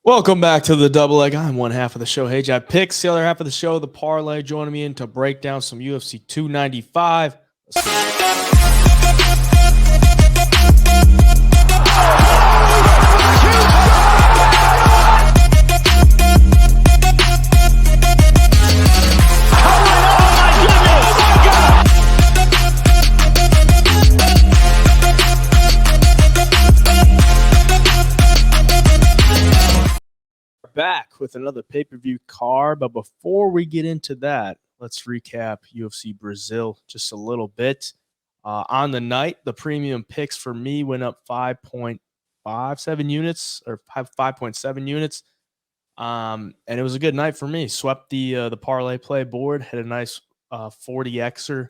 Welcome back to the double leg. I'm one half of the show, Hey Jab Picks. The other half of the show, the parlay. Joining me in to break down some UFC 295. Back with another pay-per-view card, but before we get into that, let's recap UFC Brazil just a little bit. On the night, the premium picks for me went up 5.57 units or 5.7 units, and it was a good night for me. Swept the parlay play board, had a nice 40xer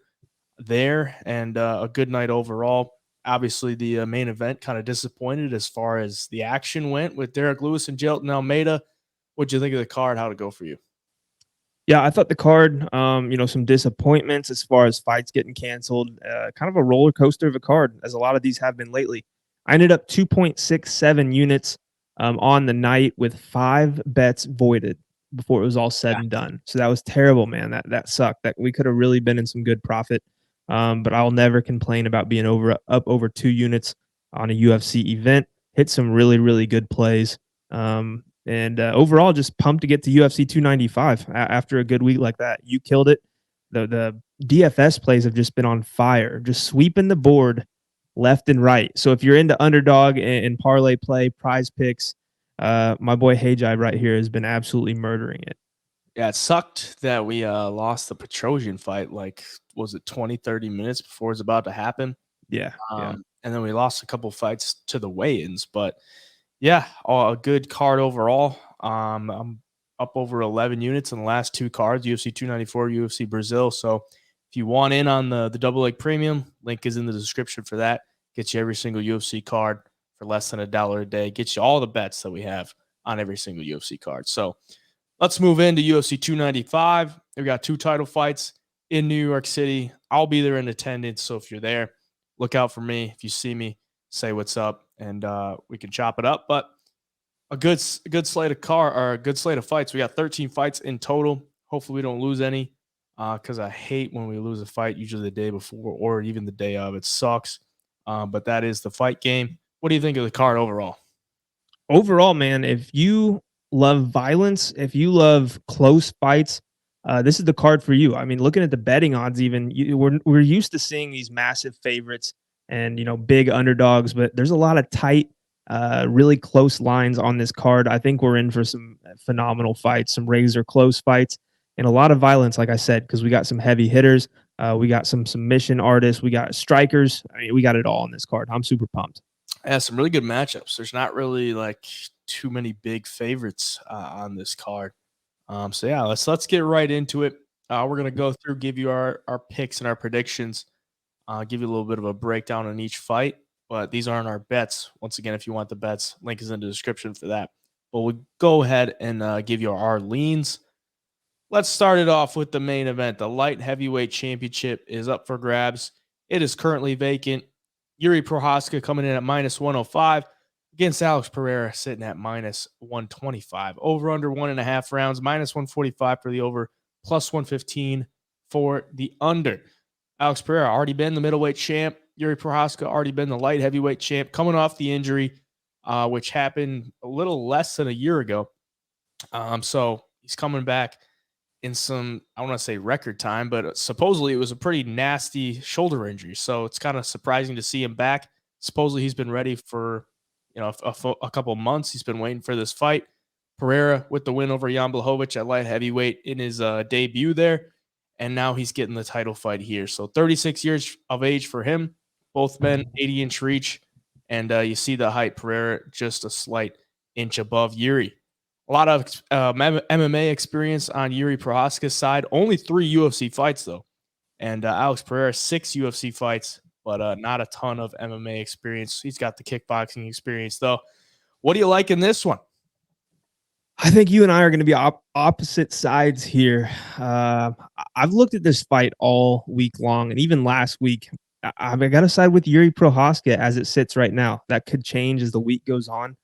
there, and a good night overall. Obviously, the main event kind of disappointed as far as the action went with Derek Lewis and Jailton Almeida. What'd you think of the card? How'd it go for you? Yeah, I thought the card, some disappointments as far as fights getting canceled. Kind of a roller coaster of a card, as a lot of these have been lately. I ended up 2.67 units on the night with 5 bets voided before it was all said and done. So that was terrible, man. That sucked. That we could have really been in some good profit. But I'll never complain about being up over 2 units on a UFC event. Hit some really, really good plays. And overall, just pumped to get to UFC 295 after a good week like that. You killed it. The DFS plays have just been on fire, just sweeping the board left and right. So if you're into underdog and parlay play, prize picks, my boy Hajai right here has been absolutely murdering it. Yeah, it sucked that we lost the Petrosian fight, like, was it 20, 30 minutes before it was about to happen? Yeah. And then we lost a couple fights to the weigh-ins, but yeah, a good card overall. I'm up over 11 units in the last 2 cards, UFC 294, UFC Brazil. So if you want in on the double leg premium, link is in the description for that. Gets you every single UFC card for less than $1 a day. Gets you all the bets that we have on every single UFC card. So let's move into UFC 295. We got 2 title fights in New York City. I'll be there in attendance, so if you're there, look out for me. If you see me, say what's up, and we can chop it up. But a good slate of fights. We got 13 fights in total. Hopefully we don't lose any, because I hate when we lose a fight, usually the day before or even the day of. It sucks, but that is the fight game. What do you think of the card overall? Overall, man, if you love violence, if you love close fights, this is the card for you. I mean, looking at the betting odds, even we're used to seeing these massive favorites and big underdogs, but there's a lot of tight, really close lines on this card. I think we're in for some phenomenal fights, some razor close fights, and a lot of violence, like I said, because we got some heavy hitters, we got some submission artists, we got strikers. I mean, we got it all on this card. I'm super pumped. Yeah, some really good matchups. There's not really like too many big favorites on this card. So yeah, let's get right into it. We're gonna go through, give you our picks and our predictions. Give you a little bit of a breakdown on each fight, but these aren't our bets. Once again, if you want the bets, link is in the description for that. But we'll go ahead and give you our leans. Let's start it off with the main event. The light heavyweight championship is up for grabs. It is currently vacant. Yuri Prochazka coming in at -105 against Alex Pereira sitting at -125. Over under 1.5 rounds, -145 for the over, +115 for the under. Alex Pereira already been the middleweight champ. Yuri Prochazka already been the light heavyweight champ, coming off the injury, which happened a little less than a year ago. So he's coming back in some, I don't want to say record time, but supposedly it was a pretty nasty shoulder injury. So it's kind of surprising to see him back. Supposedly he's been ready for a couple months. He's been waiting for this fight. Pereira with the win over Jan Blachowicz at light heavyweight in his debut there. And now he's getting the title fight here. So 36 years of age for him. Both men 80-inch reach. And you see the height. Pereira just a slight inch above Yuri. A lot of MMA experience on Yuri Prochazka's side. Only 3 UFC fights, though. And Alex Pereira, 6 UFC fights, but not a ton of MMA experience. He's got the kickboxing experience, though. What do you like in this one? I think you and I are going to be opposite sides here. I've looked at this fight all week long, and even last week. I've got to side with Yuri Prochazka as it sits right now. That could change as the week goes on.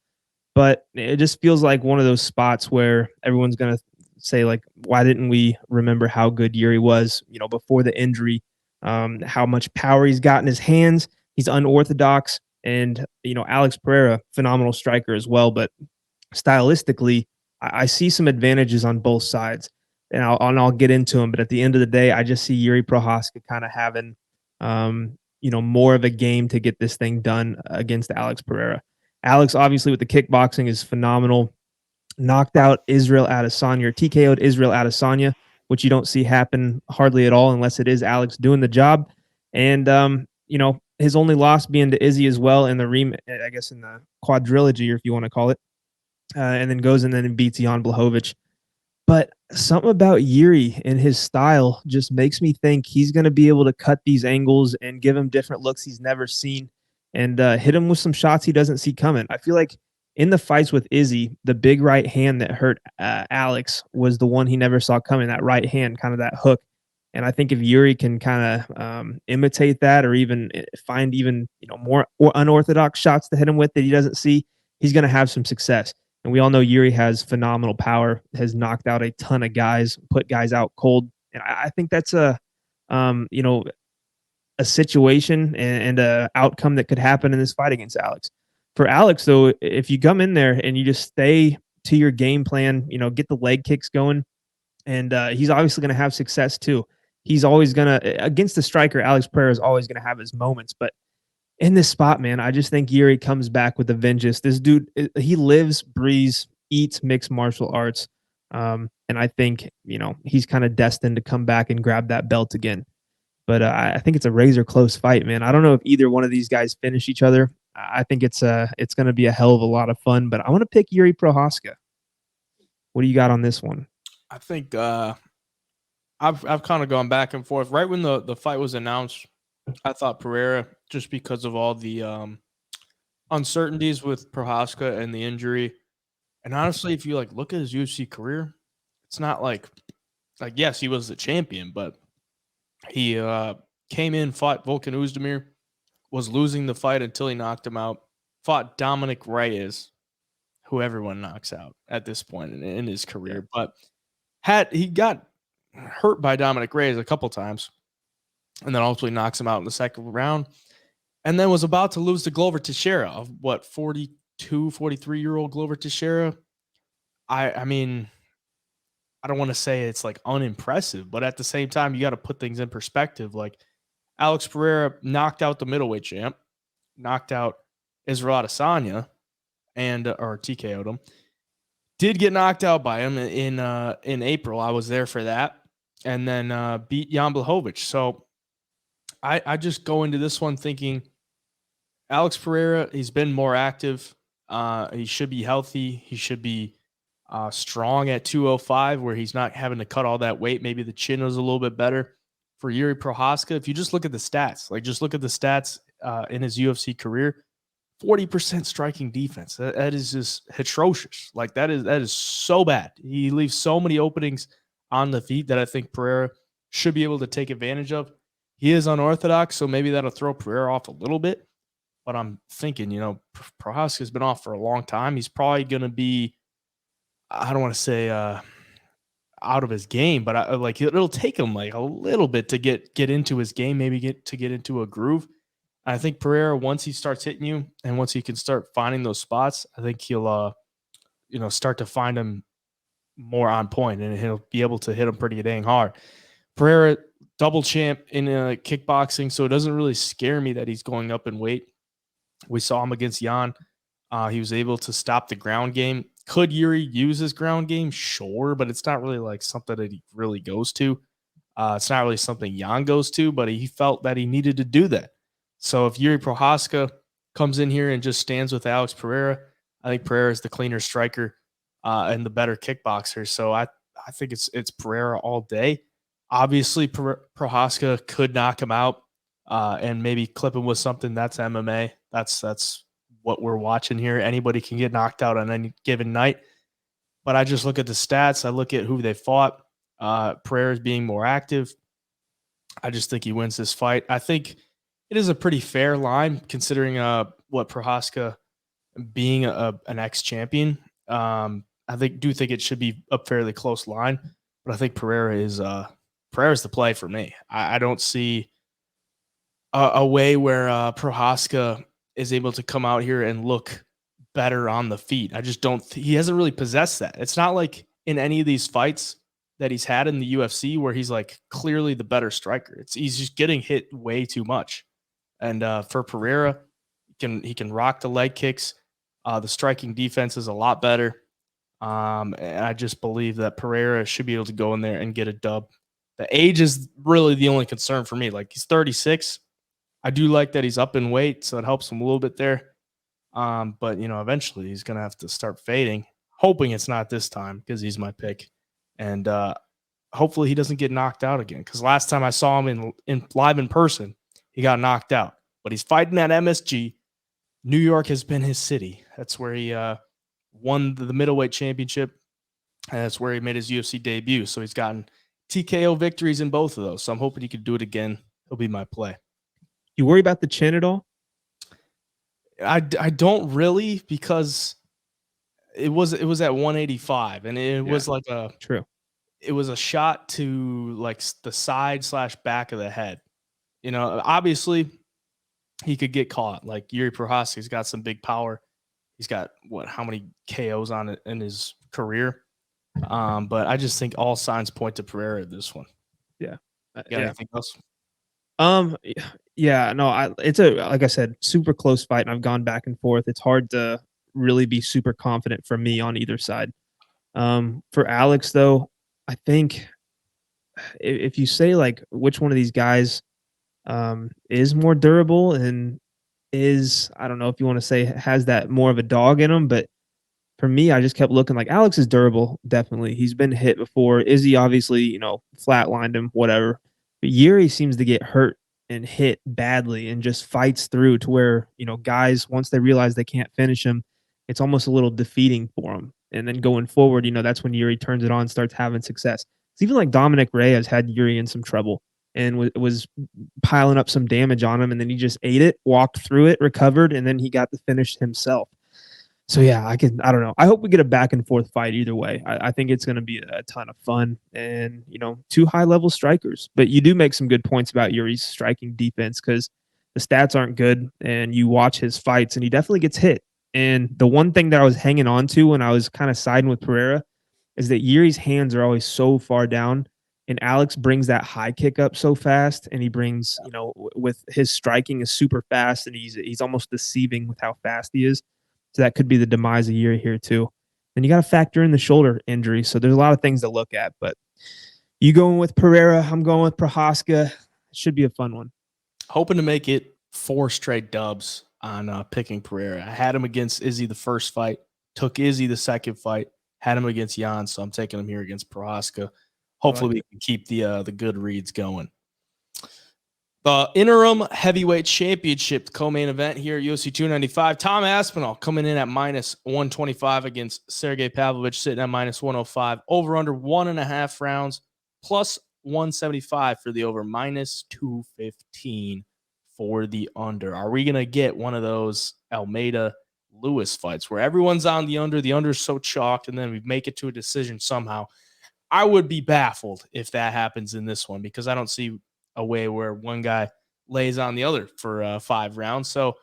But it just feels like one of those spots where everyone's going to say, like, why didn't we remember how good Yuri was, before the injury, how much power he's got in his hands. He's unorthodox. And, Alex Pereira, phenomenal striker as well. But stylistically, I see some advantages on both sides. And I'll get into them. But at the end of the day, I just see Yuri Prochazka kind of having, more of a game to get this thing done against Alex Pereira. Alex, obviously, with the kickboxing is phenomenal. Knocked out Israel Adesanya, or TKO'd Israel Adesanya, which you don't see happen hardly at all unless it is Alex doing the job. And, his only loss being to Izzy as well in the I guess in the quadrilogy, or if you want to call it, and then goes and then beats Jan Blachowicz. But something about Yuri and his style just makes me think he's going to be able to cut these angles and give him different looks he's never seen, and hit him with some shots he doesn't see coming. I feel like in the fights with Izzy, the big right hand that hurt Alex was the one he never saw coming, that right hand, kind of that hook. And I think if Yuri can kind of imitate that, or even find even more unorthodox shots to hit him with that he doesn't see, he's going to have some success. And we all know Yuri has phenomenal power, has knocked out a ton of guys, put guys out cold. And I think that's um, you know, a situation and a outcome that could happen in this fight against Alex. For Alex, though, if you come in there and you just stay to your game plan, get the leg kicks going, and he's obviously going to have success too. He's always going to, against the striker, Alex Pereira is always going to have his moments. But in this spot, man, I just think Yuri comes back with a vengeance. This dude, he lives, breathes, eats mixed martial arts. And I think, he's kind of destined to come back and grab that belt again. But I think it's a razor close fight, man. I don't know if either one of these guys finish each other. I think it's going to be a hell of a lot of fun. But I want to pick Yuri Prochazka. What do you got on this one? I think I've kind of gone back and forth. Right when the fight was announced, I thought Pereira, just because of all the uncertainties with Prochazka and the injury. And honestly, if you look at his UFC career, it's not like yes, he was the champion, but he came in, fought Volkan Oezdemir, was losing the fight until he knocked him out. Fought Dominic Reyes, who everyone knocks out at this point in his career, but he got hurt by Dominic Reyes a couple times, and then ultimately knocks him out in the second round, and then was about to lose to Glover Teixeira, of 42, 43-year-old Glover Teixeira. I mean, I don't want to say it's unimpressive, but at the same time, you got to put things in perspective. Like, Alex Pereira knocked out the middleweight champ, knocked out Israel Adesanya, and or TKO'd him. Did get knocked out by him in April. I was there for that, and then beat Jan Blachowicz. So I just go into this one thinking Alex Pereira, he's been more active. He should be healthy. He should be strong at 205, where he's not having to cut all that weight. Maybe the chin was a little bit better for Yuri Prochazka. If you just look at the stats, in his UFC career, 40% striking defense. That is just atrocious. That is so bad. He leaves so many openings on the feet that I think Pereira should be able to take advantage of. He is unorthodox, so maybe that'll throw Pereira off a little bit. But I'm thinking, Prochazka's been off for a long time. He's probably going to be, I don't want to say out of his game, but it'll take him a little bit to get into his game, maybe get into a groove. I think Pereira, once he starts hitting you and once he can start finding those spots, I think he'll, start to find him more on point, and he'll be able to hit him pretty dang hard. Pereira, double champ in kickboxing, so it doesn't really scare me that he's going up in weight. We saw him against Jan. He was able to stop the ground game. Could Yuri use his ground game? Sure, but it's not really something that he really goes to. It's not really something Jan goes to, but he felt that he needed to do that. So if Yuri Prochazka comes in here and just stands with Alex Pereira, I think Pereira is the cleaner striker and the better kickboxer. So I think it's Pereira all day. Obviously, Prochazka could knock him out and maybe clip him with something. That's MMA. That's what we're watching here. Anybody can get knocked out on any given night. But I just look at the stats. I look at who they fought. Pereira is being more active. I just think he wins this fight. I think it is a pretty fair line considering what Prochazka being an ex-champion, I think it should be a fairly close line, but I think Pereira's the play for me. I don't see a way where Prochazka is able to come out here and look better on the feet. I just don't. He hasn't really possessed that. It's not like in any of these fights that he's had in the UFC where he's like clearly the better striker. He's just getting hit way too much. And for Pereira, he can rock the leg kicks. The striking defense is a lot better. And I just believe that Pereira should be able to go in there and get a dub. The age is really the only concern for me. Like, he's 36. I do like that he's up in weight, so it helps him a little bit there. But, eventually he's going to have to start fading. Hoping it's not this time because he's my pick. And hopefully he doesn't get knocked out again, because last time I saw him live in person, he got knocked out. But he's fighting at MSG. New York has been his city. That's where he won the middleweight championship. And that's where he made his UFC debut. So he's gotten TKO victories in both of those. So I'm hoping he could do it again. He'll be my play. You worry about the chin at all? I don't really, because it was at 185, and it was like it was a shot to like the side / back of the head. Obviously he could get caught. Like Yuri Prochazka's got some big power. He's got how many KOs on it in his career? But I just think all signs point to Pereira at this one. Yeah. You got anything else? Yeah, no, it's like I said, super close fight, and I've gone back and forth. It's hard to really be super confident for me on either side. For Alex, though, I think if you say like which one of these guys is more durable and I don't know if you want to say has that more of a dog in him, but for me, I just kept looking. Like, Alex is durable, definitely. He's been hit before. Izzy obviously, flatlined him, whatever. But Yuri seems to get hurt and hit badly and just fights through to where, guys, once they realize they can't finish him, it's almost a little defeating for him. And then going forward, that's when Yuri turns it on and starts having success. It's even like Dominic Reyes had Yuri in some trouble and was piling up some damage on him, and then he just ate it, walked through it, recovered, and then he got the finish himself. So yeah, I don't know. I hope we get a back and forth fight either way. I think it's going to be a ton of fun, and two high level strikers. But you do make some good points about Yuri's striking defense, because the stats aren't good, and you watch his fights and he definitely gets hit. And the one thing that I was hanging on to when I was kind of siding with Pereira is that Yuri's hands are always so far down, and Alex brings that high kick up so fast, and he brings, with his striking is super fast, and he's almost deceiving with how fast he is. So that could be the demise of Yuri here too. And you got to factor in the shoulder injury. So there's a lot of things to look at. But you going with Pereira, I'm going with Prochazka. It should be a fun one. Hoping to make it 4 straight dubs on picking Pereira. I had him against Izzy the first fight, took Izzy the second fight, had him against Jan, so I'm taking him here against Prochazka. Hopefully we can keep the good reads going. The interim heavyweight championship co-main event here at UFC 295. Tom Aspinall coming in at -125 against Sergey Pavlovich, sitting at -105. Over under 1.5 rounds, plus 175 for the over, -215 for the under. Are we going to get one of those Almeida Lewis fights where everyone's on the under is so chalked, and then we make it to a decision somehow? I would be baffled if that happens in this one, because I don't see a way where one guy lays on the other for 5 rounds. So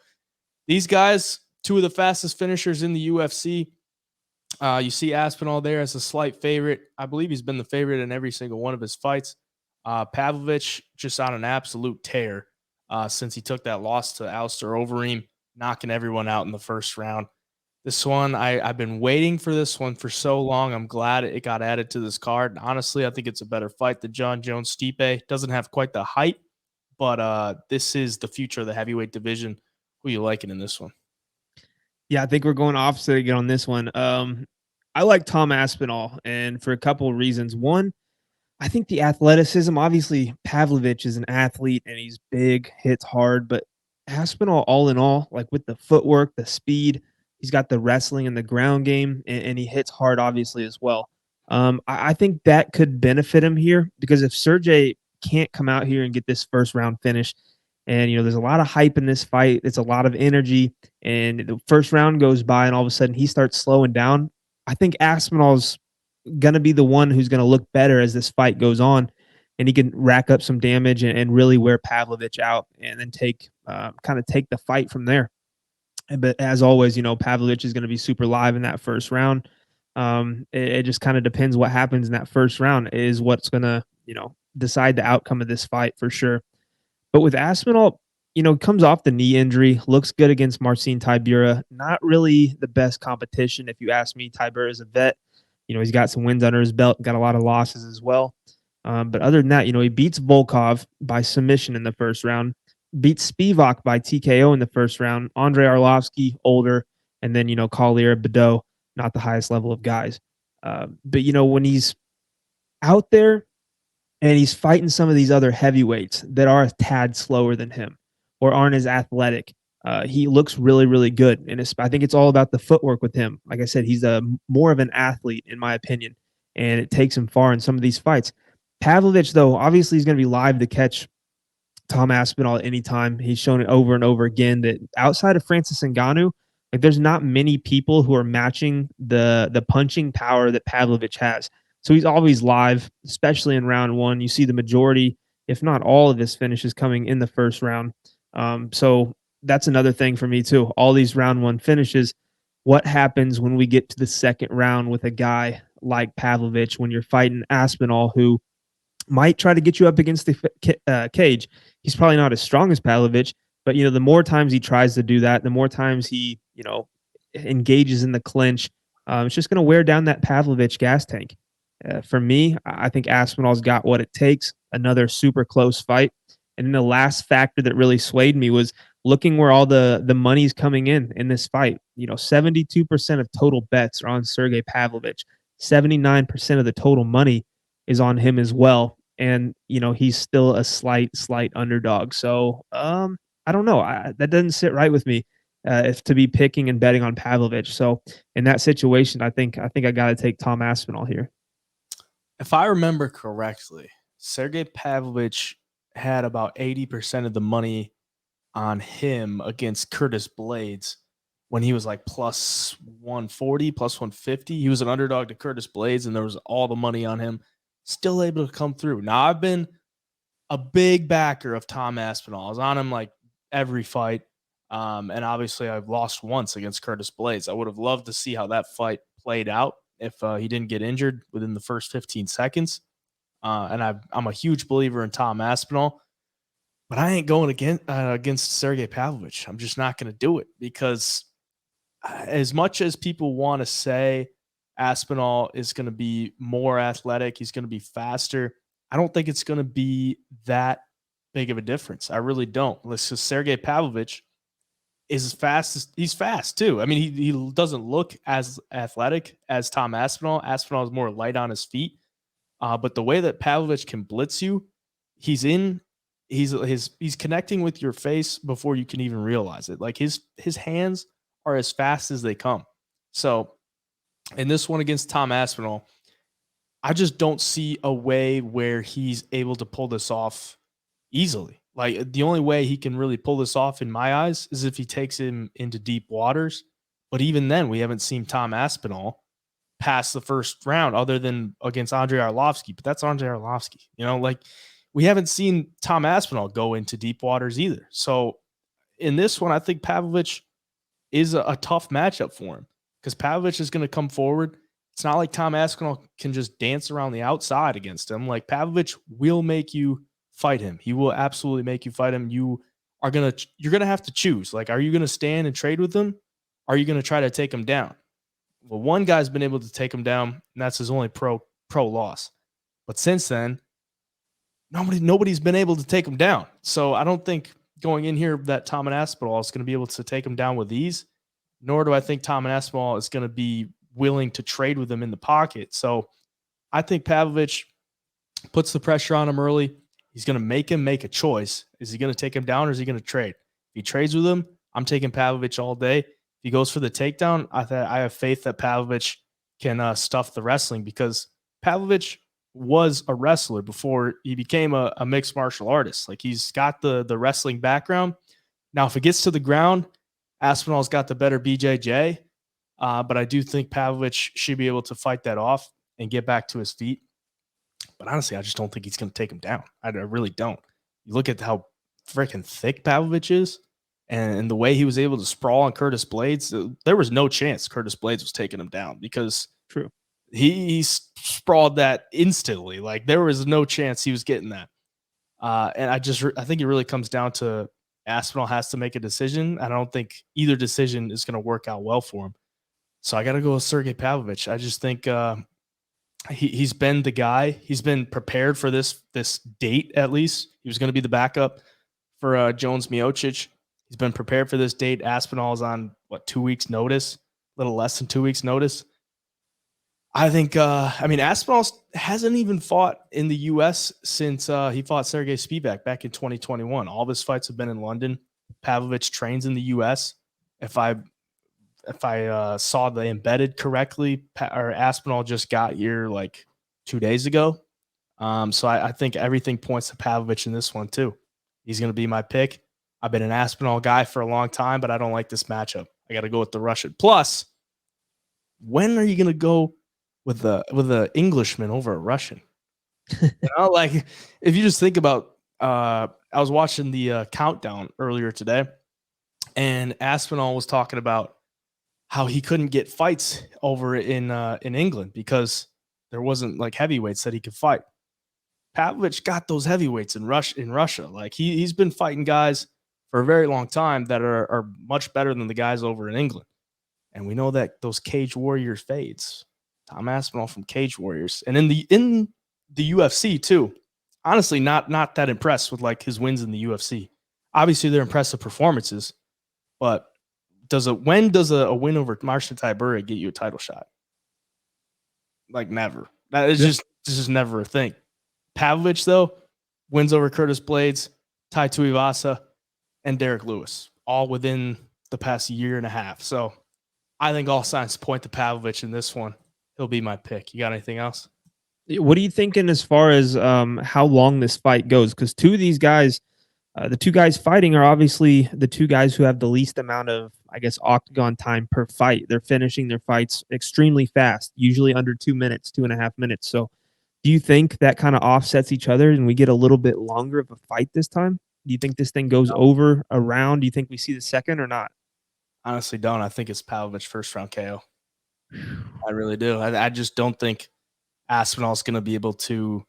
these guys, 2 of the fastest finishers in the UFC. You see Aspinall there as a slight favorite. I believe he's been the favorite in every single one of his fights. Pavlovich just on an absolute tear since he took that loss to Alistair Overeem, knocking everyone out in the first round. This one, I've been waiting for this one for so long. I'm glad it got added to this card. Honestly, I think it's a better fight than John Jones Stipe. Doesn't have quite the height, but this is the future of the heavyweight division. Who you liking in this one? Yeah, I think we're going opposite again on this one. I like Tom Aspinall, and for a couple of reasons. One, I think the athleticism, obviously Pavlovich is an athlete and he's big, hits hard, but Aspinall, all in all, like with the footwork, the speed, he's got the wrestling and the ground game, and he hits hard, obviously, as well. I think that could benefit him here, because if Sergey can't come out here and get this first round finish, And, there's a lot of hype in this fight. It's a lot of energy. And the first round goes by, and all of a sudden he starts slowing down. I think Aspinall's going to be the one who's going to look better as this fight goes on. And he can rack up some damage and really wear Pavlovich out and then kind of take the fight from there. But as always, Pavlovich is going to be super live in that first round. It just kind of depends what happens in that first round is what's going to, decide the outcome of this fight for sure. But with Aspinall, comes off the knee injury, looks good against Marcin Tybura. Not really the best competition, if you ask me. Tybura is a vet. He's got some wins under his belt, got a lot of losses as well. But other than that, he beats Volkov by submission in the first round, beats Spivak by TKO in the first round. Andrei Arlovsky, older, and then, Collier, Badeau, not the highest level of guys. But, when he's out there, and he's fighting some of these other heavyweights that are a tad slower than him or aren't as athletic. He looks really, really good. And I think it's all about the footwork with him. Like I said, he's more of an athlete, in my opinion, and it takes him far in some of these fights. Pavlovich, though, obviously he's going to be live to catch Tom Aspinall at any time. He's shown it over and over again that outside of Francis Ngannou, there's not many people who are matching the punching power that Pavlovich has. So he's always live, especially in round one. You see the majority, if not all of his finishes coming in the first round. So that's another thing for me too. All these round one finishes. What happens when we get to the second round with a guy like Pavlovich when you're fighting Aspinall, who might try to get you up against the cage? He's probably not as strong as Pavlovich, but the more times he tries to do that, the more times he engages in the clinch. It's just going to wear down that Pavlovich gas tank. For me, I think Aspinall's got what it takes. Another super close fight. And then the last factor that really swayed me was looking where all the money's coming in this fight. 72% of total bets are on Sergey Pavlovich. 79% of the total money is on him as well. And, he's still a slight underdog. So I don't know. That doesn't sit right with me if to be picking and betting on Pavlovich. So in that situation, I think I got to take Tom Aspinall here. If I remember correctly, Sergey Pavlovich had about 80% of the money on him against Curtis Blades when he was like plus 140, plus 150. He was an underdog to Curtis Blades, and there was all the money on him. Still able to come through. Now, I've been a big backer of Tom Aspinall. I was on him like every fight. And obviously, I've lost once against Curtis Blades. I would have loved to see how that fight played out if he didn't get injured within the first 15 seconds. And I'm a huge believer in Tom Aspinall, but I ain't going against Sergey Pavlovich. I'm just not going to do it because as much as people want to say Aspinall is going to be more athletic, he's going to be faster, I don't think it's going to be that big of a difference. I really don't. Listen, Sergey Pavlovich is he's fast too. I mean, he doesn't look as athletic as Tom Aspinall. Aspinall is more light on his feet. But the way that Pavlovich can blitz you, he's connecting with your face before you can even realize it. Like his hands are as fast as they come. So in this one against Tom Aspinall, I just don't see a way where he's able to pull this off easily. Like the only way he can really pull this off in my eyes is if he takes him into deep waters. But even then, we haven't seen Tom Aspinall pass the first round other than against Andrei Arlovsky. But that's Andrei Arlovsky. Like we haven't seen Tom Aspinall go into deep waters either. So in this one, I think Pavlovich is a tough matchup for him because Pavlovich is going to come forward. It's not like Tom Aspinall can just dance around the outside against him. Like Pavlovich will make you fight him. He will absolutely make you fight him. You're going to have to choose. Like, are you going to stand and trade with him? Are you going to try to take him down? Well, one guy's been able to take him down, and that's his only pro loss. But since then, nobody's been able to take him down. So I don't think going in here that Tom Aspinall is going to be able to take him down with ease, nor do I think Tom Aspinall is going to be willing to trade with him in the pocket. So I think Pavlovich puts the pressure on him early. He's going to make him make a choice. Is he going to take him down or is he going to trade? If he trades with him, I'm taking Pavlovich all day. If he goes for the takedown, I have faith that Pavlovich can stuff the wrestling because Pavlovich was a wrestler before he became a mixed martial artist. Like, he's got the wrestling background. Now, if it gets to the ground, Aspinall's got the better BJJ, but I do think Pavlovich should be able to fight that off and get back to his feet. But honestly, I just don't think he's going to take him down. I really don't. You look at how freaking thick Pavlovich is and the way he was able to sprawl on Curtis Blades. There was no chance Curtis Blades was taking him down because True. he sprawled that instantly. Like, there was no chance he was getting that. And I think it really comes down to Aspinall has to make a decision. I don't think either decision is going to work out well for him. So I got to go with Sergey Pavlovich. I just think he's been the guy. He's been prepared for this date, at least. He was going to be the backup for Jones Miocic. He's been prepared for this date. Aspinall is on, 2 weeks' notice? A little less than 2 weeks' notice. I think, Aspinall hasn't even fought in the U.S. since he fought Sergey Spivak back in 2021. All of his fights have been in London. Pavlovich trains in the U.S. If I saw the embedded correctly, Aspinall just got here like 2 days ago. So I think everything points to Pavlovich in this one too. He's going to be my pick. I've been an Aspinall guy for a long time, but I don't like this matchup. I got to go with the Russian. Plus, when are you going to go with the Englishman over a Russian? Like, if you just think about, I was watching the countdown earlier today, and Aspinall was talking about how he couldn't get fights over in England because there wasn't like heavyweights that he could fight. Pavlovich got those heavyweights in Russia. Like, he's been fighting guys for a very long time that are much better than the guys over in England. And we know that those Cage Warriors fades. Tom Aspinall from Cage Warriors. And in the UFC too, honestly, not that impressed with like his wins in the UFC. Obviously, they're impressive performances, but when does a win over Marcin Tybura get you a title shot? Like, never. That is just never a thing. Pavlovich, though, wins over Curtis Blades, Tai Tuivasa, and Derek Lewis, all within the past year and a half. So I think all signs point to Pavlovich in this one. He'll be my pick. You got anything else? What are you thinking as far as how long this fight goes? Because two of these guys, the two guys fighting are obviously the two guys who have the least amount of, I guess, octagon time per fight. They're finishing their fights extremely fast, usually under 2 minutes, 2.5 minutes. So do you think that kind of offsets each other and we get a little bit longer of a fight this time? Do you think this thing goes over a round? Do you think we see the second or not? Honestly, don't. I think it's Pavlovich first round KO. I really do. I just don't think Aspinall's going to be able to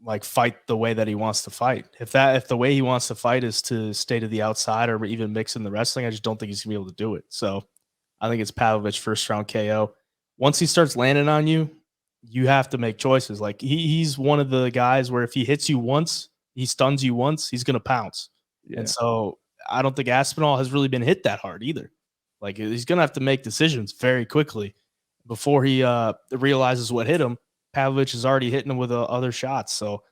like fight the way that he wants to fight. If the way he wants to fight is to stay to the outside or even mix in the wrestling, I just don't think he's gonna be able to do it. So I think it's Pavlovich first round KO. Once he starts landing on you, you have to make choices. Like, he's one of the guys where if he hits you once, he stuns you once, he's gonna pounce. Yeah. And so I don't think Aspinall has really been hit that hard either. Like, he's gonna have to make decisions very quickly before he realizes what hit him. Pavlovich is already hitting him with other shots. So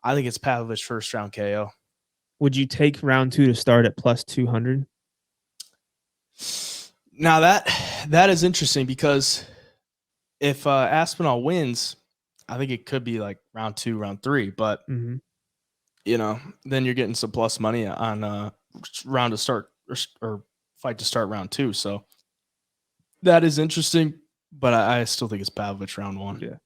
I think it's Pavlovich first round KO. Would you take round 2 to start at plus 200? Now that is interesting because if Aspinall wins, I think it could be like round 2, round 3. But, then you're getting some plus money on round to start or fight to start round 2. So that is interesting, but I still think it's Pavlovich round 1. Yeah.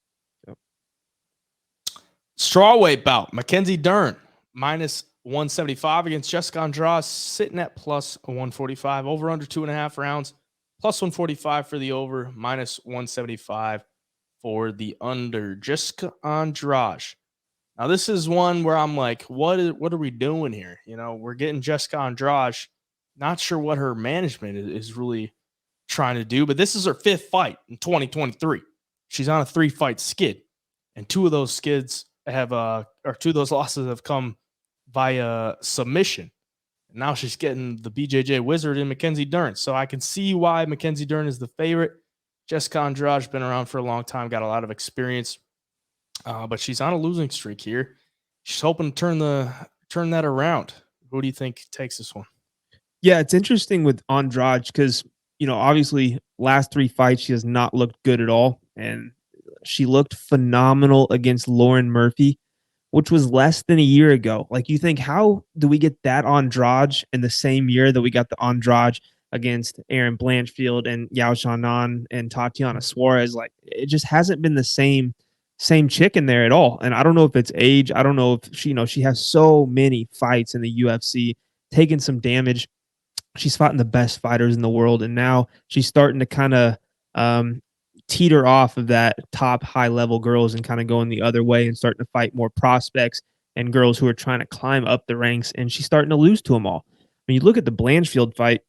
Strawweight bout, Mackenzie Dern, minus 175 against Jessica Andrade, sitting at plus 145. Over under 2.5 rounds, plus 145 for the over, minus 175 for the under. Jessica Andrade. Now, this is one where I'm like, what are we doing here? We're getting Jessica Andrade. Not sure what her management is really trying to do, but this is her 5th fight in 2023. She's on a 3-fight skid, and 2 of those skids or 2 of those losses have come via submission. And now she's getting the BJJ wizard in Mackenzie Dern. So I can see why Mackenzie Dern is the favorite. Jessica Andrade's been around for a long time, got a lot of experience, but she's on a losing streak here. She's hoping to turn that around. Who do you think takes this one? Yeah, it's interesting with Andrade because, obviously last 3 fights, she has not looked good at all. And She looked phenomenal against Lauren Murphy, which was less than a year ago. Like, you think, how do we get that Andrade in the same year that we got the Andrade against Aaron Blanchfield and Yao Xiaonan and Tatiana Suarez? Like, it just hasn't been the same chick in there at all. And I don't know if it's age. I don't know if she, she has so many fights in the UFC, taken some damage. She's fought the best fighters in the world, and now she's starting to kind of teeter off of that top high level girls and kind of going the other way and starting to fight more prospects and girls who are trying to climb up the ranks. And she's starting to lose to them all. When you look at the Blanchfield fight,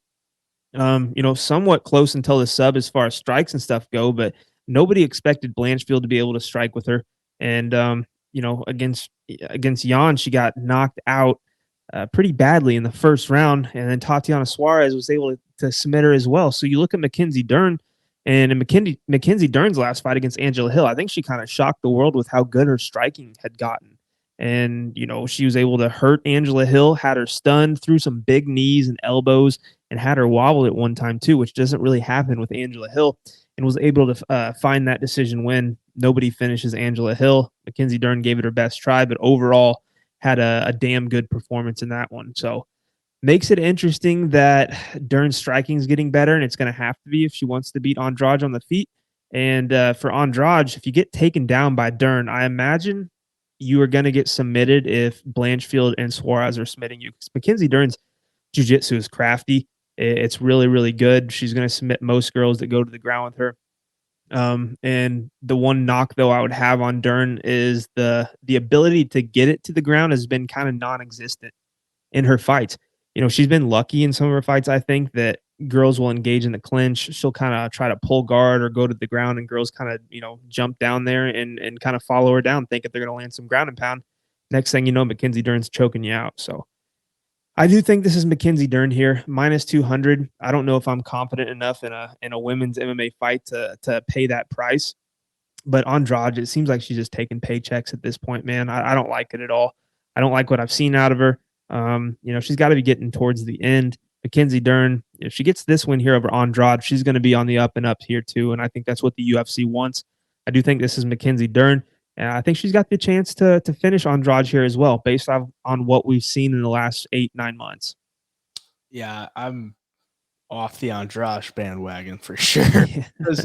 somewhat close until the sub as far as strikes and stuff go, but nobody expected Blanchfield to be able to strike with her. And against Jan, she got knocked out pretty badly in the first round, and then Tatiana Suarez was able to submit her as well. So you look at Mackenzie Dern, and in Mackenzie Dern's last fight against Angela Hill, I think she kind of shocked the world with how good her striking had gotten. And, she was able to hurt Angela Hill, had her stunned, threw some big knees and elbows, and had her wobble at one time too, which doesn't really happen with Angela Hill, and was able to find that decision win. Nobody finishes Angela Hill. Mackenzie Dern gave it her best try, but overall had a damn good performance in that one. So makes it interesting that Dern's striking is getting better, and it's going to have to be if she wants to beat Andrade on the feet. And for Andrade, if you get taken down by Dern, I imagine you are going to get submitted if Blanchfield and Suarez are submitting you. Mackenzie Dern's jiu-jitsu is crafty. It's really, really good. She's going to submit most girls that go to the ground with her. And the one knock, though, I would have on Dern is the ability to get it to the ground has been kind of non-existent in her fights. She's been lucky in some of her fights, I think, that girls will engage in the clinch. She'll kind of try to pull guard or go to the ground, and girls kind of, jump down there and kind of follow her down, thinking they're going to land some ground and pound. Next thing you know, Mackenzie Dern's choking you out. So I do think this is Mackenzie Dern here, minus 200. I don't know if I'm confident enough in a women's MMA fight to pay that price. But Andrade, it seems like she's just taking paychecks at this point, man. I don't like it at all. I don't like what I've seen out of her. She's got to be getting towards the end. Mackenzie Dern, if she gets this win here over Andrade, she's going to be on the up and up here too. And I think that's what the UFC wants. I do think this is Mackenzie Dern. And I think she's got the chance to finish Andrade here as well, based on what we've seen in the last 8-9 months. Yeah, I'm off the Andrade bandwagon for sure. Because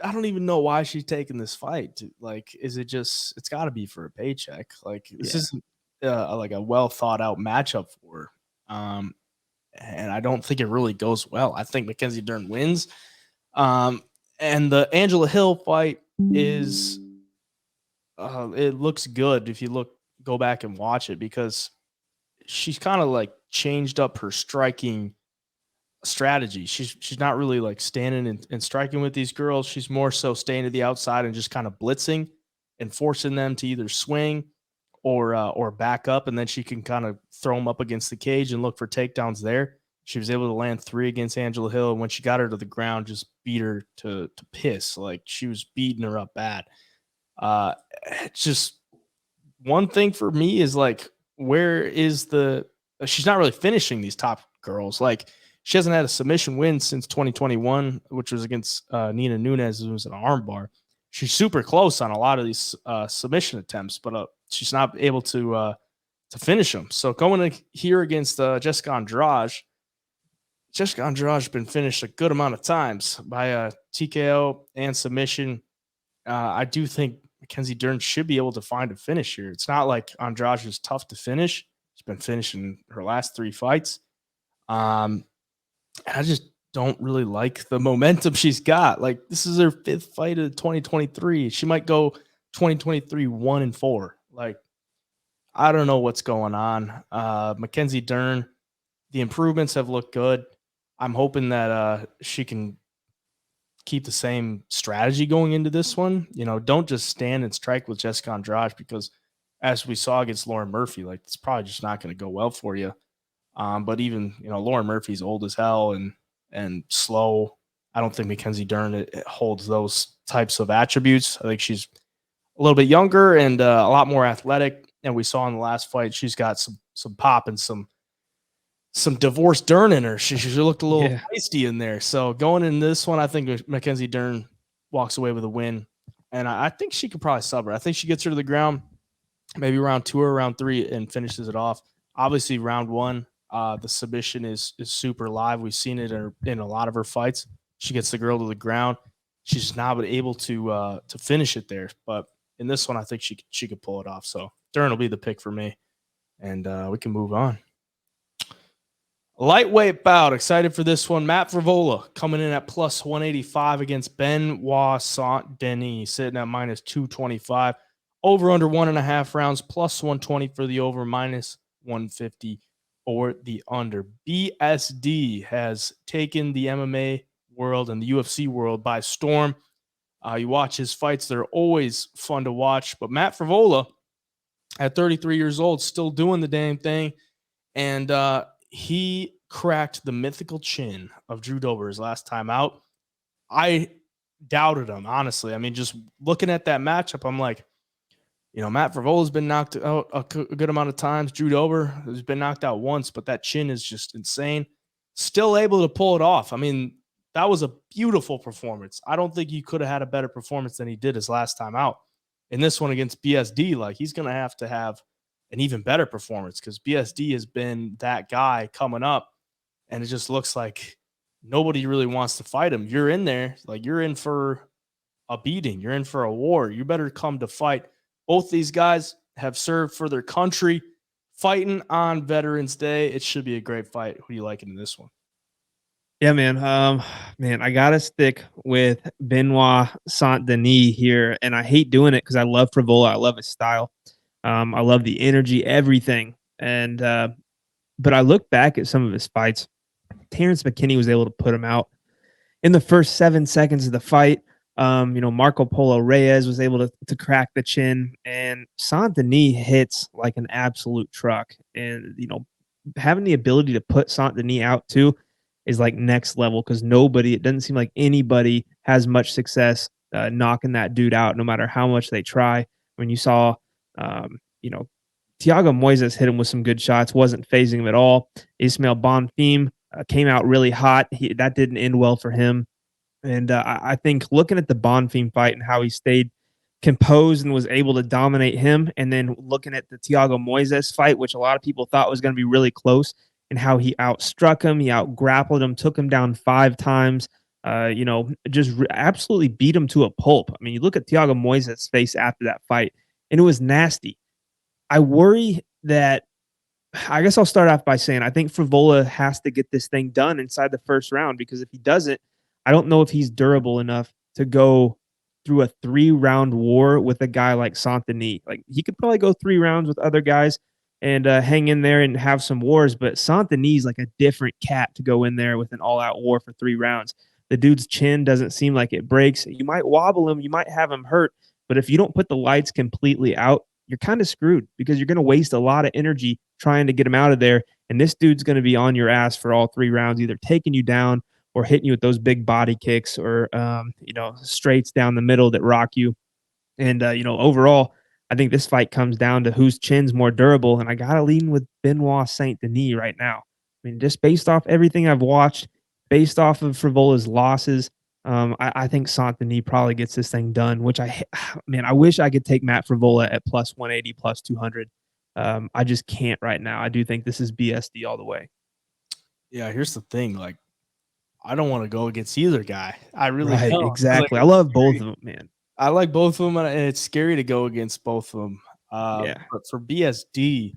I don't even know why she's taking this fight. Like, is it just, it's got to be for a paycheck. Like, this isn't like a well thought out matchup for her. And I don't think it really goes well. I think Mackenzie Dern wins. And the Angela Hill fight is, it looks good if you go back and watch it, because she's kind of like changed up her striking strategy. She's not really like standing and striking with these girls. She's more so staying to the outside and just kind of blitzing and forcing them to either swing or back up, and then she can kind of throw them up against the cage and look for takedowns there. She was able to land 3 against Angela Hill, and when she got her to the ground, just beat her to piss. Like, she was beating her up bad. It's just one thing for me is like, where is she's not really finishing these top girls. Like, she hasn't had a submission win since 2021, which was against Nina Nunes. It was an armbar. She's super close on a lot of these submission attempts, but she's not able to finish them. So going here against Jessica Andrade has been finished a good amount of times by TKO and submission. I do think Mackenzie Dern should be able to find a finish here. It's not like Andrade is tough to finish. She's been finishing her last 3 fights. I just don't really like the momentum she's got. Like, this is her 5th fight of 2023. She might go 2023 1-4. Like, I don't know what's going on. Mackenzie Dern, the improvements have looked good. I'm hoping that she can keep the same strategy going into this one. Don't just stand and strike with Jessica Andrade, because as we saw against Lauren Murphy, like, it's probably just not going to go well for you. But even, Lauren Murphy's old as hell and slow. I don't think Mackenzie Dern it holds those types of attributes. I think she's a little bit younger and a lot more athletic. And we saw in the last fight, she's got some pop and some divorced Dern in her. She looked a little feisty in there. So going in this one, I think Mackenzie Dern walks away with a win. And I think she could probably sub her. I think she gets her to the ground, maybe round 2 or round 3, and finishes it off. Obviously, round 1, the submission is super live. We've seen it in a lot of her fights. She gets the girl to the ground. She's just not been able to finish it there. But in this one, I think she could pull it off. So Dern will be the pick for me, and we can move on. Lightweight bout. Excited for this one. Matt Frevola coming in at plus 185 against Benoit Saint-Denis, sitting at minus 225. Over under 1.5 rounds, plus 120 for the over, minus 150 for the under. BSD has taken the MMA world and the UFC world by storm. You watch his fights, they're always fun to watch. But Matt Frevola, at 33 years old, still doing the damn thing. And he cracked the mythical chin of Drew Dober his last time out. I doubted him, honestly. I mean, just looking at that matchup, I'm like, Matt Frevola's been knocked out a good amount of times. Drew Dober has been knocked out once, but that chin is just insane. Still able to pull it off. I mean, that was a beautiful performance. I don't think he could have had a better performance than he did his last time out. In this one against BSD, like, he's going to have an even better performance because BSD has been that guy coming up, and it just looks like nobody really wants to fight him. You're in there, like, you're in for a beating. You're in for a war. You better come to fight. Both these guys have served for their country, fighting on Veterans Day. It should be a great fight. Who do you like in this one? Yeah, man. I gotta stick with Benoit Saint-Denis here, and I hate doing it because I love Frevola. I love his style. I love the energy, everything. And but I look back at some of his fights. Terrence McKinney was able to put him out in the first 7 seconds of the fight. Marco Polo Reyes was able to crack the chin, and Saint-Denis hits like an absolute truck. And having the ability to put Saint-Denis out too is like next level because it doesn't seem like anybody has much success knocking that dude out, no matter how much they try. When you saw, Thiago Moises hit him with some good shots, wasn't phasing him at all. Ismail Bonfim came out really hot. That didn't end well for him. And I think looking at the Bonfim fight and how he stayed composed and was able to dominate him, and then looking at the Thiago Moises fight, which a lot of people thought was going to be really close, and how he outstruck him, he out-grappled him, took him down 5 times, absolutely beat him to a pulp. I mean, you look at Thiago Moises' face after that fight, and it was nasty. I worry that I guess I'll start off by saying I think Frevola has to get this thing done inside the first round, because if he doesn't, I don't know if he's durable enough to go through a 3-round war with a guy like Saint-Denis. Like, he could probably go 3 rounds with other guys and hang in there and have some wars, but Saint-Denis is like a different cat to go in there with an all-out war for 3 rounds. The dude's chin doesn't seem like it breaks. You might wobble him, you might have him hurt, but if you don't put the lights completely out, you're kind of screwed because you're going to waste a lot of energy trying to get him out of there. And this dude's going to be on your ass for all 3 rounds, either taking you down or hitting you with those big body kicks or, straights down the middle that rock you. And, overall, I think this fight comes down to whose chin's more durable. And I got to lean with Benoit Saint-Denis right now. I mean, just based off everything I've watched, based off of Frivola's losses, I think Saint-Denis probably gets this thing done, which I wish I could take Matt Frevola at plus 180, plus 200. I just can't right now. I do think this is BSD all the way. Yeah, here's the thing. Like, I don't want to go against either guy. I really don't. Exactly. I love both of them, man. I like both of them, and it's scary to go against both of them. But for BSD,